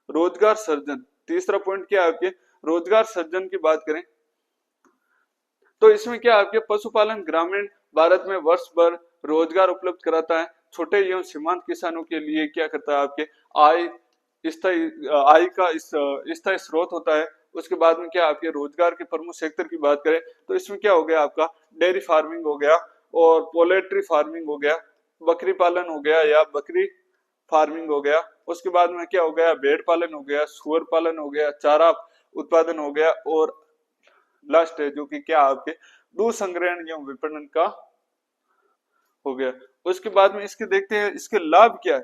रोजगार सृजन। तीसरा पॉइंट क्या है, आपके रोजगार सृजन की बात करें तो इसमें क्या आपके पशुपालन ग्रामीण भारत में वर्ष भर रोजगार उपलब्ध कराता है। छोटे एवं सीमांत किसानों के लिए क्या करता है, आपके आय का स्थायी स्रोत होता है। उसके बाद में क्या आपके रोजगार के प्रमुख सेक्टर की बात करें तो इसमें क्या हो गया, आपका डेयरी फार्मिंग हो गया और पोल्ट्री फार्मिंग हो गया, बकरी पालन हो गया या बकरी फार्मिंग हो गया। उसके बाद में क्या हो गया, भेड़ पालन हो गया, सुअर पालन हो गया, चारा उत्पादन हो गया और लास्ट है जो कि क्या आपके दूध संग्रहण एवं विपणन का हो गया। उसके बाद में इसके देखते हैं इसके लाभ क्या है,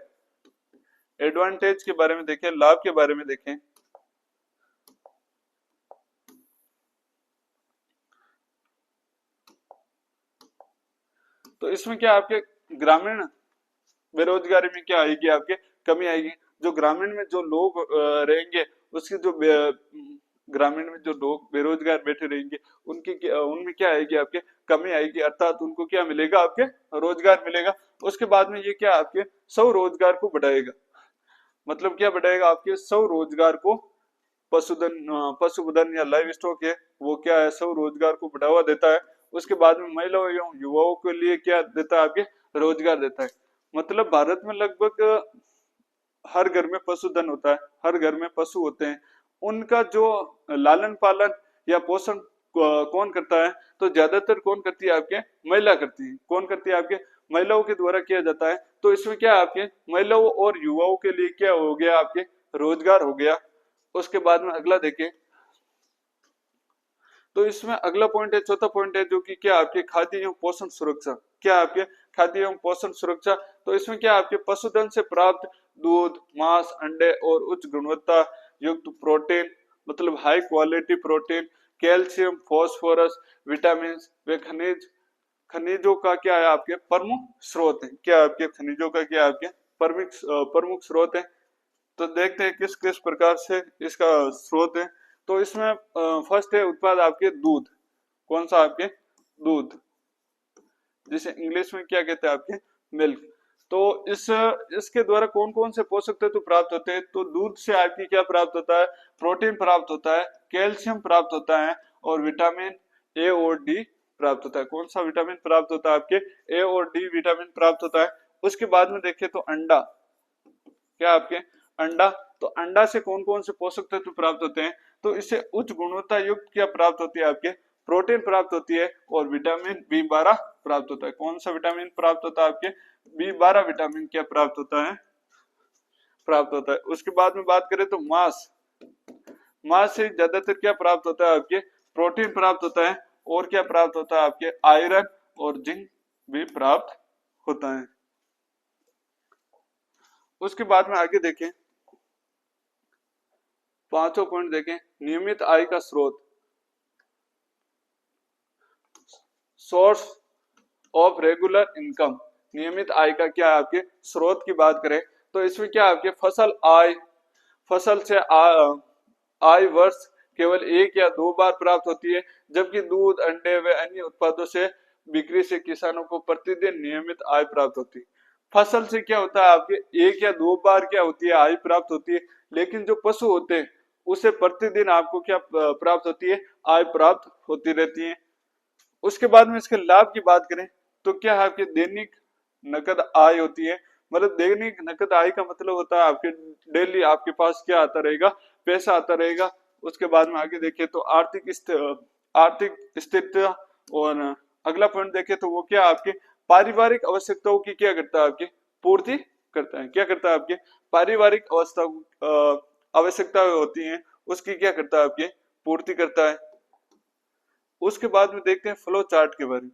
एडवांटेज के बारे में देखें, लाभ के बारे में देखें। तो इसमें क्या आपके ग्रामीण बेरोजगारी में क्या आएगी, आपके कमी आएगी। जो ग्रामीण में जो लोग रहेंगे उसके जो ग्रामीण में जो लोग बेरोजगार बैठे रहेंगे उनमें क्या आएगी, आपके कमी आएगी। अर्थात उनको क्या मिलेगा, आपके रोजगार मिलेगा। उसके बाद में ये क्या आपके स्वरोजगार को बढ़ाएगा। मतलब क्या बढ़ाएगा, आपके स्वरोजगार को। पशुधन या लाइव स्टॉक है वो क्या है, स्वरोजगार को बढ़ावा देता है। उसके बाद में महिलाओं एवं युवाओं के लिए क्या देता है, आपके रोजगार देता है। मतलब भारत में लगभग हर घर में पशुधन होता है, हर घर में पशु होते हैं। उनका जो लालन पालन या पोषण कौन करता है, तो ज्यादातर कौन करती है आपके, महिला करती है। कौन करती है आपके, महिलाओं के द्वारा किया जाता है। तो इसमें क्या है आपके महिलाओं और युवाओं के लिए क्या हो गया आपके, रोजगार हो गया। उसके बाद में अगला देखें, तो इसमें अगला पॉइंट है, चौथा पॉइंट है जो कि क्या आपके खाद्य एवं पोषण सुरक्षा। क्या आपके खाद्य एवं पोषण सुरक्षा, तो इसमें क्या आपके पशुधन से प्राप्त दूध, मांस, अंडे और उच्च गुणवत्ता युक्त प्रोटीन, मतलब high quality protein, calcium, phosphorus, vitamin व खनिजों का क्या है आपके प्रमुख स्रोत है। क्या आपके खनिजों का क्या आपके प्रमुख स्रोत है। तो देखते हैं किस किस प्रकार से इसका स्रोत है। तो इसमें फर्स्ट है उत्पाद आपके दूध। कौन सा आपके, दूध, जिसे इंग्लिश में क्या कहते हैं आपके, मिल्क। तो इसके द्वारा कौन कौन से पोषक तत्व प्राप्त होते हैं, तो दूध से आपकी क्या प्राप्त होता है, प्रोटीन प्राप्त होता है, कैल्शियम प्राप्त होता है और विटामिन ए और डी प्राप्त होता है। कौन सा विटामिन प्राप्त होता है आपके, ए और डी विटामिन प्राप्त होता है। उसके बाद में देखें तो अंडा, क्या आपके अंडा, तो अंडा से कौन कौन से पोषक तत्व प्राप्त होते हैं, तो इससे उच्च गुणवत्ता युक्त क्या प्राप्त होती है आपके, प्रोटीन प्राप्त होती है और विटामिन B12 प्राप्त होता है। कौन सा विटामिन प्राप्त होता है आपके, B12 विटामिन क्या प्राप्त होता है, प्राप्त होता है। उसके बाद में बात करें तो मांस, मांस से ज्यादातर क्या प्राप्त होता है आपके, प्रोटीन प्राप्त होता है और क्या प्राप्त होता है आपके, आयरन और जिंक भी प्राप्त होता है। उसके बाद में आगे देखें, पांचों पॉइंट देखें, नियमित आय का स्रोत, सोर्स ऑफ रेगुलर इनकम। नियमित आय का क्या है आपके स्रोत की बात करें तो इसमें क्या आपके फसल आय, फसल से आय वर्ष केवल 1 या 2 बार प्राप्त होती है, जबकि दूध, अंडे व अन्य उत्पादों से बिक्री से किसानों को प्रतिदिन नियमित आय प्राप्त होती है। फसल से क्या होता है आपके 1 या 2 बार क्या होती है, आय प्राप्त होती है, लेकिन जो पशु होते हैं उसे प्रतिदिन आपको क्या प्राप्त होती है, आय प्राप्त होती रहती है। उसके बाद में इसके लाभ की बात करें तो क्या है आपके दैनिक नकद आय होती है। मतलब दैनिक नकद आय का मतलब होता है आपके डेली आपके पास क्या आता रहेगा, पैसा आता रहेगा। उसके बाद में आगे देखें तो आर्थिक स्थिरता, और अगला पॉइंट देखें तो वो क्या आपके पारिवारिक आवश्यकताओं की क्या करता है, आपकी पूर्ति करता है। क्या करता है, आपके पारिवारिक आवश्यकताएं होती हैं उसकी क्या करता है, आपके पूर्ति करता है। उसके बाद में देखते हैं फ्लो चार्ट के बारे में,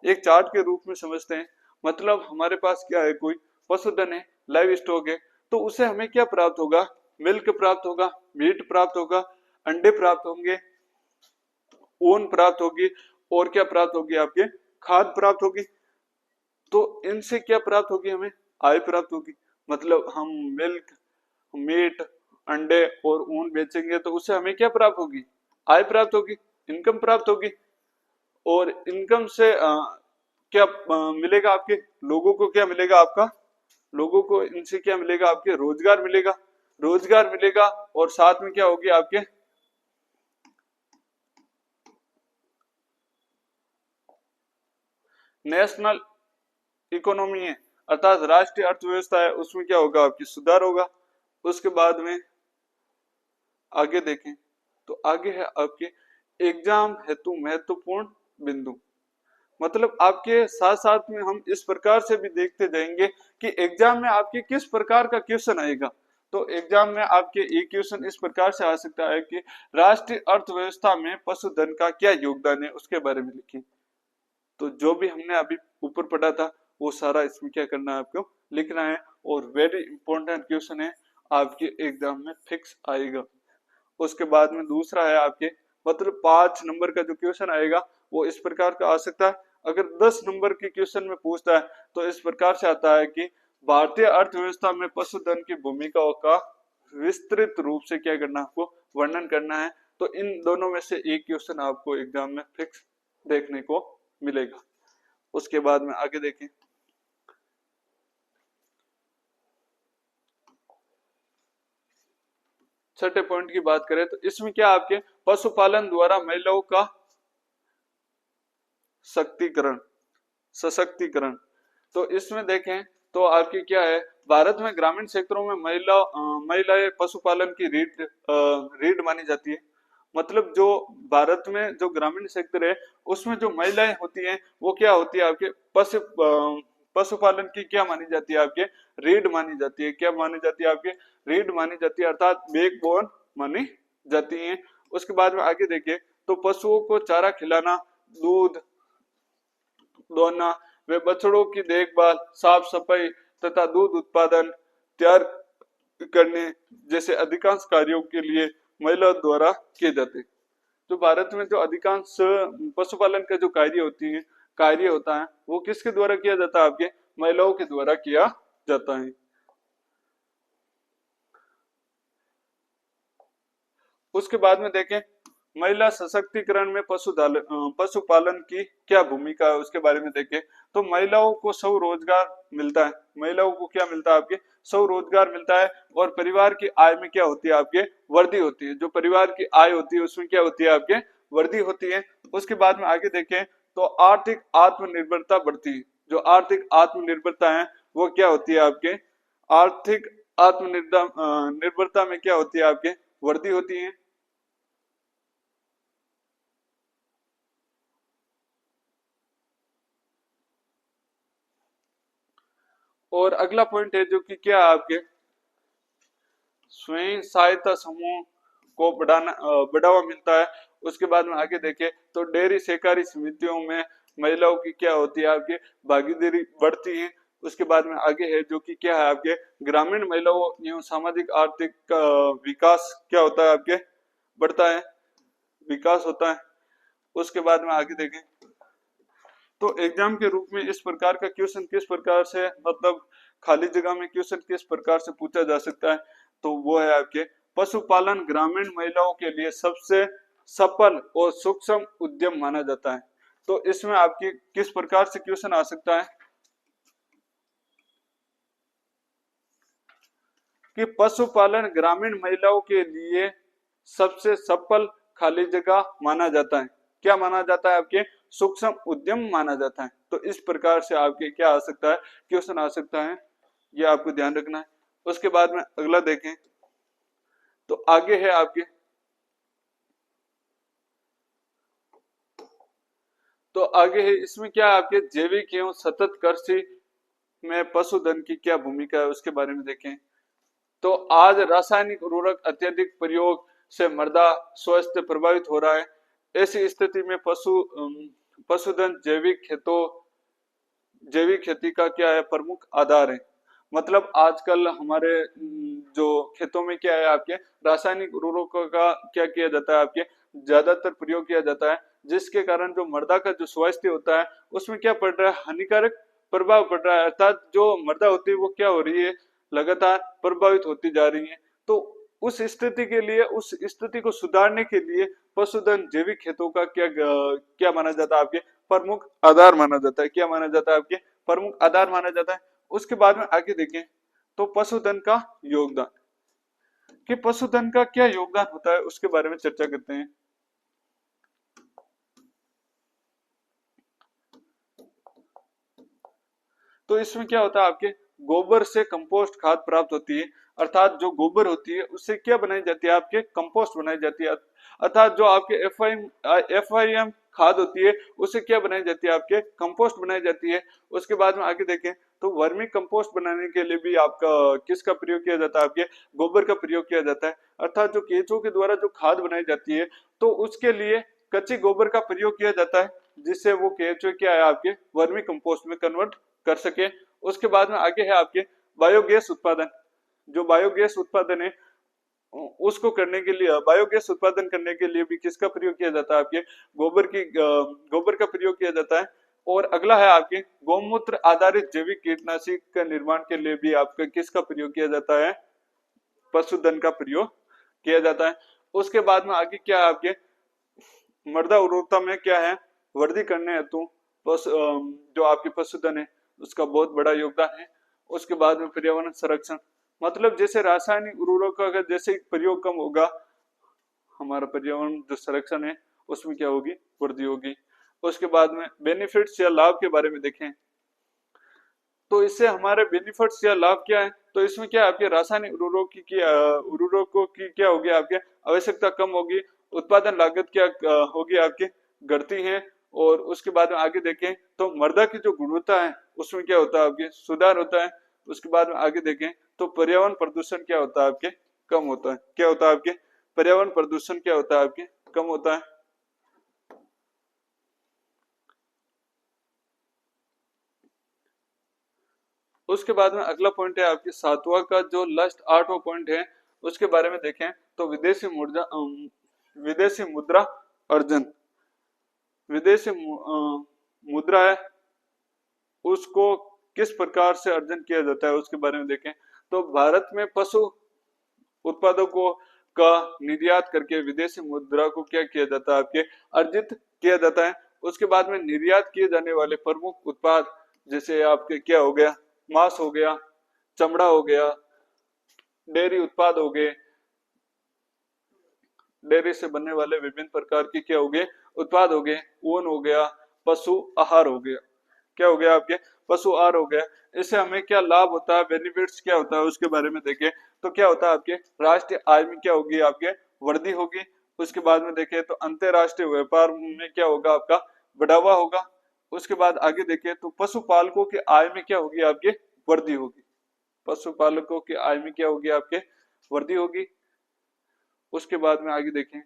एक चार्ट के रूप में समझते हैं। मतलब हमारे पास क्या है, कोई पशुधन है, लाइव स्टॉक है, तो उसे हमें क्या प्राप्त होगा, मिल्क प्राप्त होगा, मीट प्राप्त होगा, अंडे प्राप्त होंगे, ऊन प्राप्त होगी और क्या प्राप्त होगी, आपके खाद प्राप्त होगी। तो इनसे क्या प्राप्त होगी, हमें आय प्राप्त होगी। मतलब हम मिल्क, मीट, अंडे और ऊन बेचेंगे तो उससे हमें क्या प्राप्त होगी, आय प्राप्त होगी, इनकम प्राप्त होगी। और इनकम से क्या मिलेगा, आपके लोगों को क्या मिलेगा, आपका लोगों को इनसे क्या मिलेगा, आपके रोजगार मिलेगा, रोजगार मिलेगा। और साथ में क्या होगी, आपके नेशनल इकोनॉमी है, अर्थात राष्ट्रीय अर्थव्यवस्था है, उसमें क्या होगा, आपकी सुधार होगा। उसके बाद में आगे देखें तो आगे है आपके एग्जाम हेतु महत्वपूर्ण बिंदु। मतलब आपके साथ साथ में हम इस प्रकार से भी देखते जाएंगे कि एग्जाम में आपके किस प्रकार का क्वेश्चन आएगा। तो एग्जाम में आपके एक क्वेश्चन इस प्रकार से आ सकता है कि राष्ट्रीय अर्थव्यवस्था में पशुधन का क्या योगदान है, उसके बारे में लिखिए। तो जो भी हमने अभी ऊपर पढ़ा था वो सारा इसमें क्या करना है, आपको लिखना है। और वेरी इंपॉर्टेंट क्वेश्चन है, आपके एग्जाम में फिक्स आएगा। उसके बाद में दूसरा है आपके, मतलब 5 नंबर का जो क्वेश्चन आएगा वो इस प्रकार का आ सकता है। अगर 10 नंबर के क्वेश्चन में पूछता है तो इस प्रकार से आता है कि भारतीय अर्थव्यवस्था में पशुधन की भूमिकाओं का विस्तृत रूप से क्या करना, आपको वर्णन करना है। तो इन दोनों में से एक क्वेश्चन आपको एग्जाम में फिक्स देखने को मिलेगा। उसके बाद में आगे देखें, छठे पॉइंट की बात करें तो इसमें क्या आपके पशुपालन द्वारा महिलाओं का सशक्तिकरण। तो इसमें देखें तो आपकी क्या है, भारत में ग्रामीण क्षेत्रों में महिलाएं पशुपालन की रीढ़ मानी जाती है। मतलब जो भारत में जो ग्रामीण क्षेत्र है उसमें जो महिलाएं होती हैं वो क्या होती है आपके पशुपालन की क्या मानी जाती है आपके रीढ़ मानी जाती है। क्या मानी जाती है आपके रीढ़ मानी जाती है, अर्थात बैकबोन मानी जाती है। उसके बाद में आगे देखिए तो पशुओं को चारा खिलाना, दूध दोहना व बछड़ों की देखभाल, साफ सफाई तथा दूध उत्पादन तैयार करने जैसे अधिकांश कार्यों के लिए महिलाओं द्वारा किए जाते हैं। तो भारत में जो अधिकांश पशुपालन का जो कार्य होता है वो किसके द्वारा किया जाता है आपके महिलाओं के द्वारा किया जाता है। उसके बाद में देखें महिला सशक्तिकरण में पशुपालन की क्या भूमिका है उसके बारे में देखें तो महिलाओं को स्वरोजगार मिलता है। महिलाओं को क्या मिलता है आपके स्वरोजगार मिलता है और परिवार की आय में क्या होती है आपके वृद्धि होती है। जो परिवार की आय होती है उसमें क्या होती है आपके वृद्धि होती है। उसके बाद में आगे देखें तो आर्थिक आत्मनिर्भरता बढ़ती है। जो आर्थिक आत्मनिर्भरता है वो क्या होती है आपके आर्थिक निर्भरता में क्या होती है आपके वृद्धि होती है। और अगला पॉइंट है जो कि क्या है आपके स्वयं सहायता समूह को बढ़ावा मिलता है। उसके बाद में आगे देखें तो डेयरी सहकारी समितियों में महिलाओं की क्या होती है आपके भागीदारी बढ़ती है। उसके बाद में आगे है जो कि क्या है आपके ग्रामीण महिलाओं एवं सामाजिक आर्थिक विकास क्या होता है आपके बढ़ता है, विकास होता है। उसके बाद में आगे देखें तो एग्जाम के रूप में इस प्रकार का क्वेश्चन किस प्रकार से मतलब खाली जगह में क्वेश्चन किस प्रकार से पूछा जा सकता है तो वो है आपके पशुपालन ग्रामीण महिलाओं के लिए सबसे सफल और सूक्ष्म उद्यम माना जाता है। तो इसमें आपकी किस प्रकार से क्वेश्चन आ सकता है कि पशुपालन ग्रामीण महिलाओं के लिए सबसे सफल खाली जगह माना जाता है। क्या माना जाता है आपके सूक्ष्म उद्यम माना जाता है। तो इस प्रकार से आपके क्या आ सकता है क्वेश्चन आ सकता है, ये आपको ध्यान रखना है। उसके बाद में अगला देखें तो आगे है आपके तो आगे है इसमें क्या आपके जैविक एवं सतत कृषि में पशुधन की क्या भूमिका है उसके बारे में देखें। तो आज रासायनिक उर्वरक अत्यधिक प्रयोग से मृदा स्वास्थ्य प्रभावित हो रहा है। ऐसी स्थिति में पशुधन जैविक खेती का क्या है प्रमुख आधार है। मतलब आजकल हमारे जो खेतों में क्या है आपके रासायनिक उर्वरकों का क्या किया जाता है आपके ज्यादातर प्रयोग किया जाता है, जिसके कारण जो मृदा का जो स्वास्थ्य होता है उसमें क्या पड़ रहा है हानिकारक प्रभाव पड़ रहा है। अर्थात जो मृदा होती है वो क्या हो रही है लगातार प्रभावित होती जा रही है। तो उस स्थिति के लिए उस स्थिति को सुधारने के लिए पशुधन जैविक खेतों का क्या माना जाता है आपके प्रमुख आधार माना जाता है। क्या माना जाता है आपके प्रमुख आधार माना जाता है। उसके बाद में आगे देखें तो पशुधन का योगदान कि पशुधन का क्या योगदान होता है उसके बारे में चर्चा करते हैं। तो इसमें क्या होता है आपके गोबर से कंपोस्ट खाद प्राप्त होती है। अर्थात जो गोबर होती है उससे क्या बनाई जाती है आपके कंपोस्ट बनाई जाती है। अर्थात जो आपके एफ आई एम खाद होती है उससे क्या बनाई जाती है आपके कंपोस्ट बनाई जाती है। उसके बाद में आगे देखें तो वर्मी कंपोस्ट बनाने के लिए भी आपका किसका प्रयोग किया जाता है आपके गोबर का प्रयोग किया जाता है। अर्थात जो केंचुओं के द्वारा जो खाद बनाई जाती है तो उसके लिए कच्चे गोबर का प्रयोग किया जाता है, जिससे वो केंचुए क्या है आपके वर्मी कंपोस्ट में कन्वर्ट कर सके। उसके बाद में आगे है आपके बायोगैस उत्पादन। जो बायोगैस उत्पादन है उसको करने के लिए बायोगैस उत्पादन करने के लिए भी किसका प्रयोग किया जाता है आपके गोबर का प्रयोग किया जाता है। और अगला है आपके गौमूत्र आधारित जैविक कीटनाशी का निर्माण के लिए भी आपका किसका प्रयोग किया जाता है पशुधन का प्रयोग किया जाता है। उसके बाद में आगे क्या है आपके मृदा उर्वरता में क्या है वृद्धि करने हेतु जो आपके पशुधन है उसका बहुत बड़ा योगदान है। उसके बाद में पर्यावरण संरक्षण, मतलब जैसे रासायनिक उर्वरकों का जैसे प्रयोग कम होगा हमारा पर्यावरण जो संरक्षण है उसमें क्या होगी वृद्धि होगी। उसके बाद में बेनिफिट्स या लाभ के बारे में देखें तो इससे हमारे बेनिफिट्स या लाभ क्या है। तो इसमें क्या आपके रासायनिक उर्वरकों की क्या होगी आपके आवश्यकता कम होगी। उत्पादन लागत क्या होगी आपकी, घटती है। और उसके बाद में आगे देखें तो मृदा की जो गुणवत्ता है उसमें क्या होता है आपके, सुधार होता है। उसके बाद में आगे देखें तो पर्यावरण प्रदूषण क्या होता है आपके, कम होता है। क्या होता है आपके, पर्यावरण प्रदूषण क्या होता है आपके, कम होता है। उसके बाद में अगला पॉइंट है आपके सातवां का, जो लास्ट 8वां पॉइंट है उसके बारे में देखें तो विदेशी मुद्रा अर्जन। विदेशी मुद्रा है उसको किस प्रकार से अर्जन किया जाता है उसके बारे में देखें तो भारत में पशु उत्पादकों का निर्यात करके विदेशी मुद्रा को क्या किया जाता है आपके, अर्जित किया जाता है। उसके बाद में निर्यात किए जाने वाले प्रमुख उत्पाद जैसे आपके क्या हो गया, मांस हो गया, चमड़ा हो गया, डेयरी उत्पाद हो गए, डेयरी से बनने वाले विभिन्न प्रकार के क्या हो गए, उत्पाद हो गए, ऊन हो गया, पशु आहार हो गया। क्या हो गया आपके, पशु आहार हो गया। इससे हमें क्या लाभ होता है, बेनिफिट्स क्या होता है उसके बारे में देखें तो क्या होता है आपके, राष्ट्रीय आय में क्या होगी आपके, वृद्धि होगी। उसके बाद में देखें तो अंतरराष्ट्रीय व्यापार में क्या होगा आपका, बढ़ावा होगा। उसके बाद आगे देखें तो पशुपालकों की आय में क्या होगी आपके, वृद्धि होगी। पशुपालकों की आय में क्या होगी आपके, वृद्धि होगी। उसके बाद में आगे देखें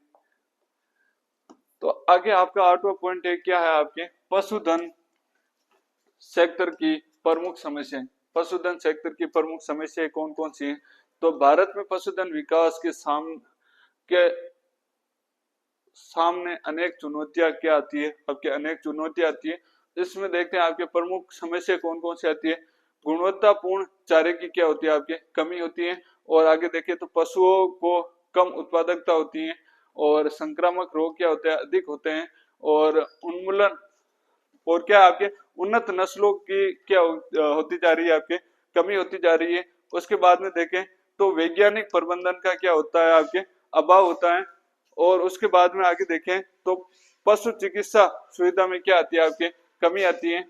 तो आगे आपका 8वां पॉइंट है क्या है आपके, पशुधन सेक्टर की प्रमुख समस्याएं। पशुधन सेक्टर की प्रमुख समस्याएं कौन कौन सी हैं, तो भारत में पशुधन विकास के सामने अनेक चुनौतियां क्या आती है आपके, अनेक चुनौतियां आती है। इसमें देखते हैं आपके प्रमुख समस्या कौन कौन सी आती है। गुणवत्तापूर्ण चारे की क्या होती है आपके, कमी होती है। और आगे देखें तो पशुओं को कम उत्पादकता होती है। और संक्रामक रोग क्या होते हैं, अधिक होते हैं। और उन्मूलन और क्या आपके उन्नत नस्लों की क्या होती जा रही है आपके, कमी होती जा रही है। उसके बाद में देखें तो वैज्ञानिक प्रबंधन का क्या होता है आपके, अभाव होता है। और उसके बाद में आगे देखें तो पशु चिकित्सा सुविधा में क्या आती है आपके, कमी आती है।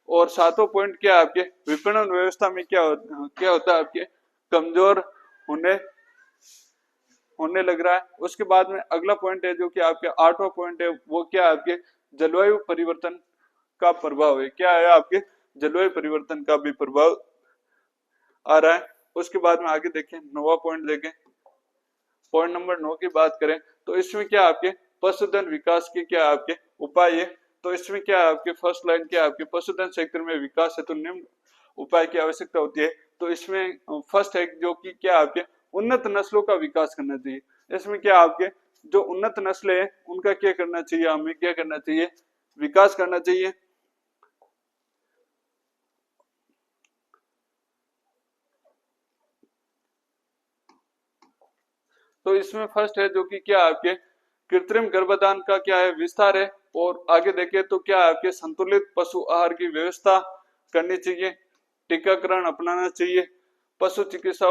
और 7वां पॉइंट क्या है आपके, विपणन व्यवस्था में क्या होता है आपके, कमजोर होने होने लग रहा है। उसके बाद में अगला पॉइंट है जो कि आपके 8वां पॉइंट है, वो क्या है आपके, जलवायु परिवर्तन का प्रभाव है। क्या है आपके, जलवायु परिवर्तन का भी प्रभाव आ रहा है। उसके बाद में आगे देखें 9वां पॉइंट देखें, पॉइंट नंबर 9 की बात करें तो इसमें क्या आपके पशुधन विकास के क्या आपके उपाय है। तो इसमें क्या आपके फर्स्ट लाइन क्या आपके, पशुधन सेक्टर में विकास है तो निम्न उपाय की आवश्यकता होती है। तो इसमें फर्स्ट है जो कि क्या आपके उन्नत नस्लों का विकास करना चाहिए। इसमें क्या आपके जो उन्नत नस्लें हैं उनका क्या करना चाहिए, हमें क्या करना चाहिए, विकास करना चाहिए। तो इसमें फर्स्ट है जो कि क्या आपके कृत्रिम गर्भाधान का क्या है, विस्तार है। और आगे देखें तो क्या आपके संतुलित पशु आहार की व्यवस्था करनी चाहिए, टीकाकरण अपनाना चाहिए, पशु चिकित्सा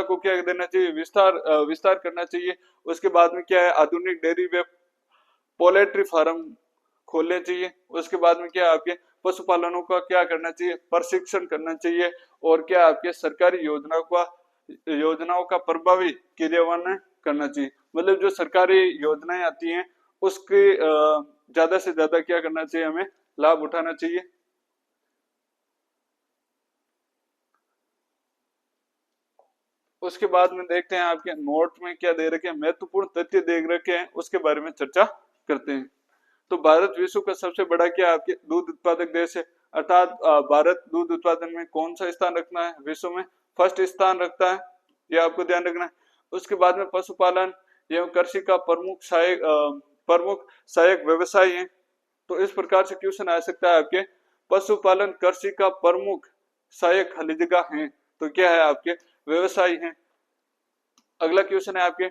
को क्या देना चाहिए, विस्तार करना चाहिए। उसके बाद में क्या है आधुनिक डेयरी व पोल्ट्री फार्म खोलने चाहिए। उसके बाद में क्या आपके पशुपालनों का क्या करना चाहिए, प्रशिक्षण करना चाहिए। और क्या आपके सरकारी योजनाओं का प्रभावी क्रियान्वयन करना चाहिए। मतलब जो सरकारी योजनाएं आती हैं उसके ज्यादा से ज्यादा क्या करना चाहिए, हमें लाभ उठाना चाहिए। उसके बाद में देखते हैं आपके नोट में क्या दे रखे हैं, महत्वपूर्ण तथ्य दे रखे हैं उसके बारे में चर्चा करते हैं। तो भारत विश्व का सबसे बड़ा क्या आपके दूध उत्पादक देश है। अर्थात भारत दूध उत्पादन में कौन सा स्थान रखना है, विश्व में फर्स्ट स्थान रखता है, ये आपको ध्यान रखना है। उसके बाद में पशुपालन एवं कृषि का प्रमुख सहायक व्यवसाय है। तो इस प्रकार से क्वेश्चन आ सकता है आपके, पशुपालन कृषि का प्रमुख सहायक खनिजगा है तो क्या है आपके, व्यवसाय है। अगला क्वेश्चन है आपके,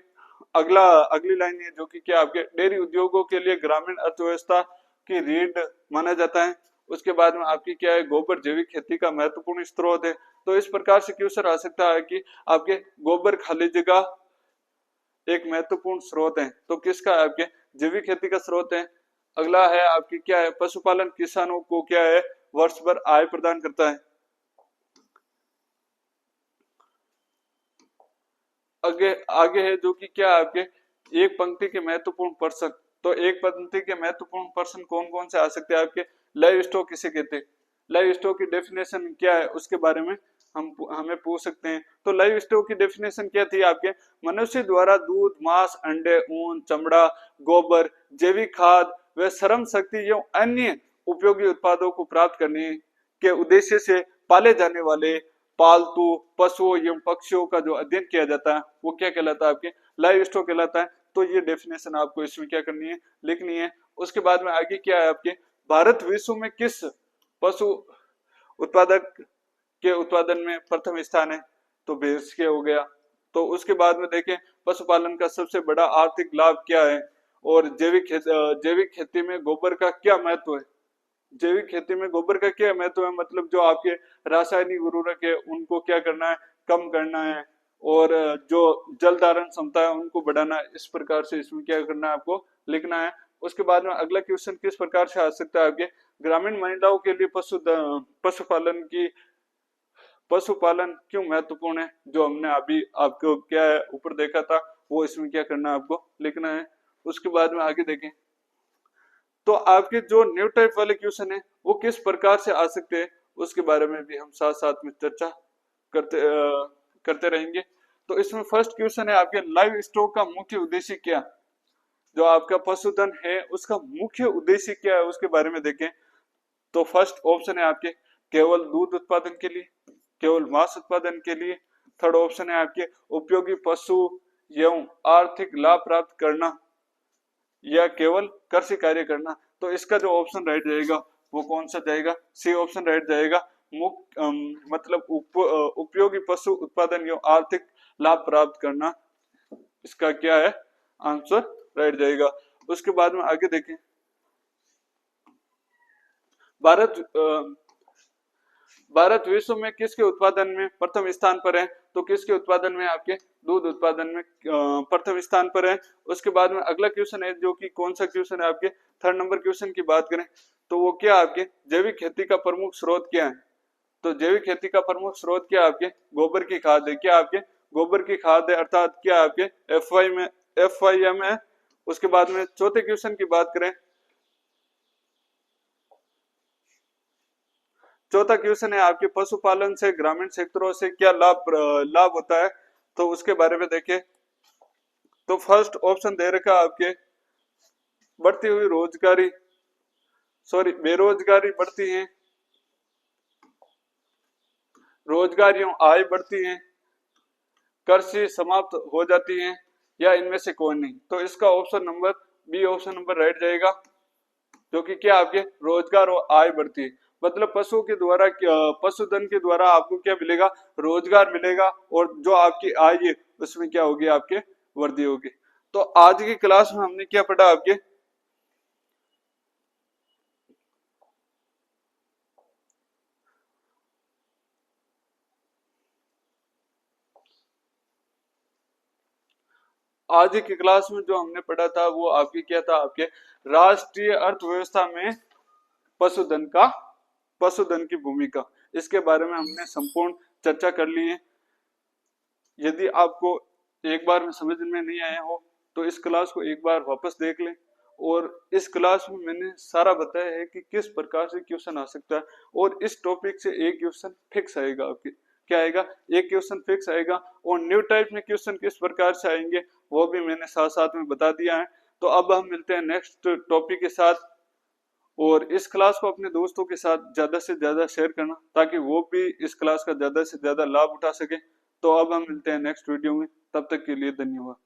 अगली लाइन है जो कि क्या आपके डेयरी उद्योगों के लिए ग्रामीण अर्थव्यवस्था की रीढ़ माना जाता है। उसके बाद में आपकी क्या है, गोबर जैविक खेती का महत्वपूर्ण स्रोत है। तो इस प्रकार से क्वेश्चन आ सकता है कि आपके गोबर खनिजगा एक महत्वपूर्ण स्रोत है तो किसका है, आपके जैविक खेती का स्रोत है। अगला है आपकी क्या है, पशुपालन किसानों को क्या है, वर्ष भर आय प्रदान करता है। आगे आगे है जो कि क्या आपके एक पंक्ति के महत्वपूर्ण पर्सन, तो एक पंक्ति के महत्वपूर्ण पर्सन कौन कौन से आ सकते हैं आपके? लाइव स्टॉक किसे कहते हैं? लाइव स्टॉक की डेफिनेशन क्या है उसके बारे में हमें पूछ सकते हैं। तो लाइव स्टॉक की डेफिनेशन क्या थी आपके? मनुष्य द्वारा दूध, मांस, अंडे, ऊन, चमड़ा, गोबर, जैविक खाद व श्रम शक्ति एवं अन्य उपयोगी उत्पादों को प्राप्त करने के उद्देश्य से पाले जाने वाले पालतू पशुओं एवं पक्षियों का जो अध्ययन किया जाता है वो क्या कहलाता है? आपके लाइव स्टॉक कहलाता है। तो ये डेफिनेशन आपको इसमें क्या करनी है? लिखनी है। उसके बाद में आगे क्या है आपके? भारत विश्व में किस पशु उत्पादक के उत्पादन में प्रथम स्थान है? तो भैंस के हो गया। तो उसके बाद में देखें पशुपालन का सबसे बड़ा आर्थिक लाभ क्या है, और जैविक खेती में गोबर का क्या महत्व है? जैविक खेती में गोबर का क्या महत्व है? मतलब जो आपके रासायनिक उर्वरक है उनको क्या करना है? कम करना है, और जो जल धारण क्षमता है उनको बढ़ाना है। इस प्रकार से इसमें क्या करना है? आपको लिखना है। उसके बाद में अगला क्वेश्चन किस प्रकार से आ सकता है आपके? ग्रामीण महिलाओं के लिए पशुपालन क्यों महत्वपूर्ण है? जो हमने अभी आपको क्या है ऊपर देखा था वो इसमें क्या करना है? आपको लिखना है। उसके बाद में आगे देखें तो आपके जो न्यू टाइप वाले क्वेश्चन है वो किस प्रकार से आ सकते हैं उसके बारे में भी हम साथ साथ में चर्चा करते रहेंगे। तो इसमें फर्स्ट क्वेश्चन है आपके लाइव स्टॉक का मुख्य उद्देश्य क्या? जो आपका पशुधन है उसका मुख्य उद्देश्य क्या है उसके बारे में देखें। तो फर्स्ट ऑप्शन है आपके केवल दूध उत्पादन के लिए, केवल मांस उत्पादन के लिए। थर्ड ऑप्शन है आपके उपयोगी पशु एवं आर्थिक लाभ प्राप्त करना, या केवल कृषि कार्य करना। तो इसका जो ऑप्शन राइट जाएगा वो कौन सा जाएगा? सी ऑप्शन राइट जाएगा। मतलब उपयोगी पशु उत्पादन एवं आर्थिक लाभ प्राप्त करना, इसका क्या है आंसर? राइट जाएगा। उसके बाद में आगे देखें भारत विश्व में किसके उत्पादन में प्रथम स्थान पर है? तो किसके उत्पादन में? आपके दूध उत्पादन में प्रथम स्थान पर है। उसके बाद में अगला क्वेश्चन है जो कि कौन सा क्वेश्चन है आपके? थर्ड नंबर क्वेश्चन की बात करें तो वो क्या आपके जैविक खेती का प्रमुख स्रोत क्या है? तो जैविक खेती का प्रमुख स्रोत क्या आपके? गोबर की खाद है। क्या आपके? गोबर की खाद है, अर्थात क्या आपके FYM है। उसके बाद में चौथे क्वेश्चन की बात करें, चौथा क्वेश्चन है आपके पशुपालन से ग्रामीण क्षेत्रों से क्या लाभ होता है? तो उसके बारे में देखें तो फर्स्ट ऑप्शन दे रखा आपके बढ़ती हुई बेरोजगारी बढ़ती है, रोजगार एवं आय बढ़ती है, कृषि समाप्त हो जाती है, या इनमें से कोई नहीं। तो इसका option number B option number right जाएगा, जो कि क्या आपके रोजगार और आय बढ़ती है। मतलब पशुधन के द्वारा आपको क्या मिलेगा? रोजगार मिलेगा, और जो आपकी आय है उसमें क्या होगी? आपके वृद्धि होगी। तो आज की क्लास में हमने क्या पढ़ा आपके? आज की क्लास में जो हमने पढ़ा था वो आपकी क्या था? आपके राष्ट्रीय अर्थव्यवस्था में पशुधन की भूमिका, इसके बारे में हमने संपूर्ण चर्चा कर ली है। यदि आपको एक बार में समझ में नहीं आया हो तो इस क्लास को एक बार वापस देख लें, और इस क्लास में मैंने सारा बताया है कि किस प्रकार से क्वेश्चन आ सकता है, और इस टॉपिक से एक क्वेश्चन फिक्स आएगा। आपके क्या आएगा? एक क्वेश्चन फिक्स आएगा, और न्यू टाइप में क्वेश्चन किस प्रकार से आएंगे वो भी मैंने साथ साथ में बता दिया है। तो अब हम मिलते हैं नेक्स्ट टॉपिक के साथ, और इस क्लास को अपने दोस्तों के साथ ज्यादा से ज्यादा शेयर करना ताकि वो भी इस क्लास का ज्यादा से ज्यादा लाभ उठा सके। तो अब हम मिलते हैं नेक्स्ट वीडियो में, तब तक के लिए धन्यवाद।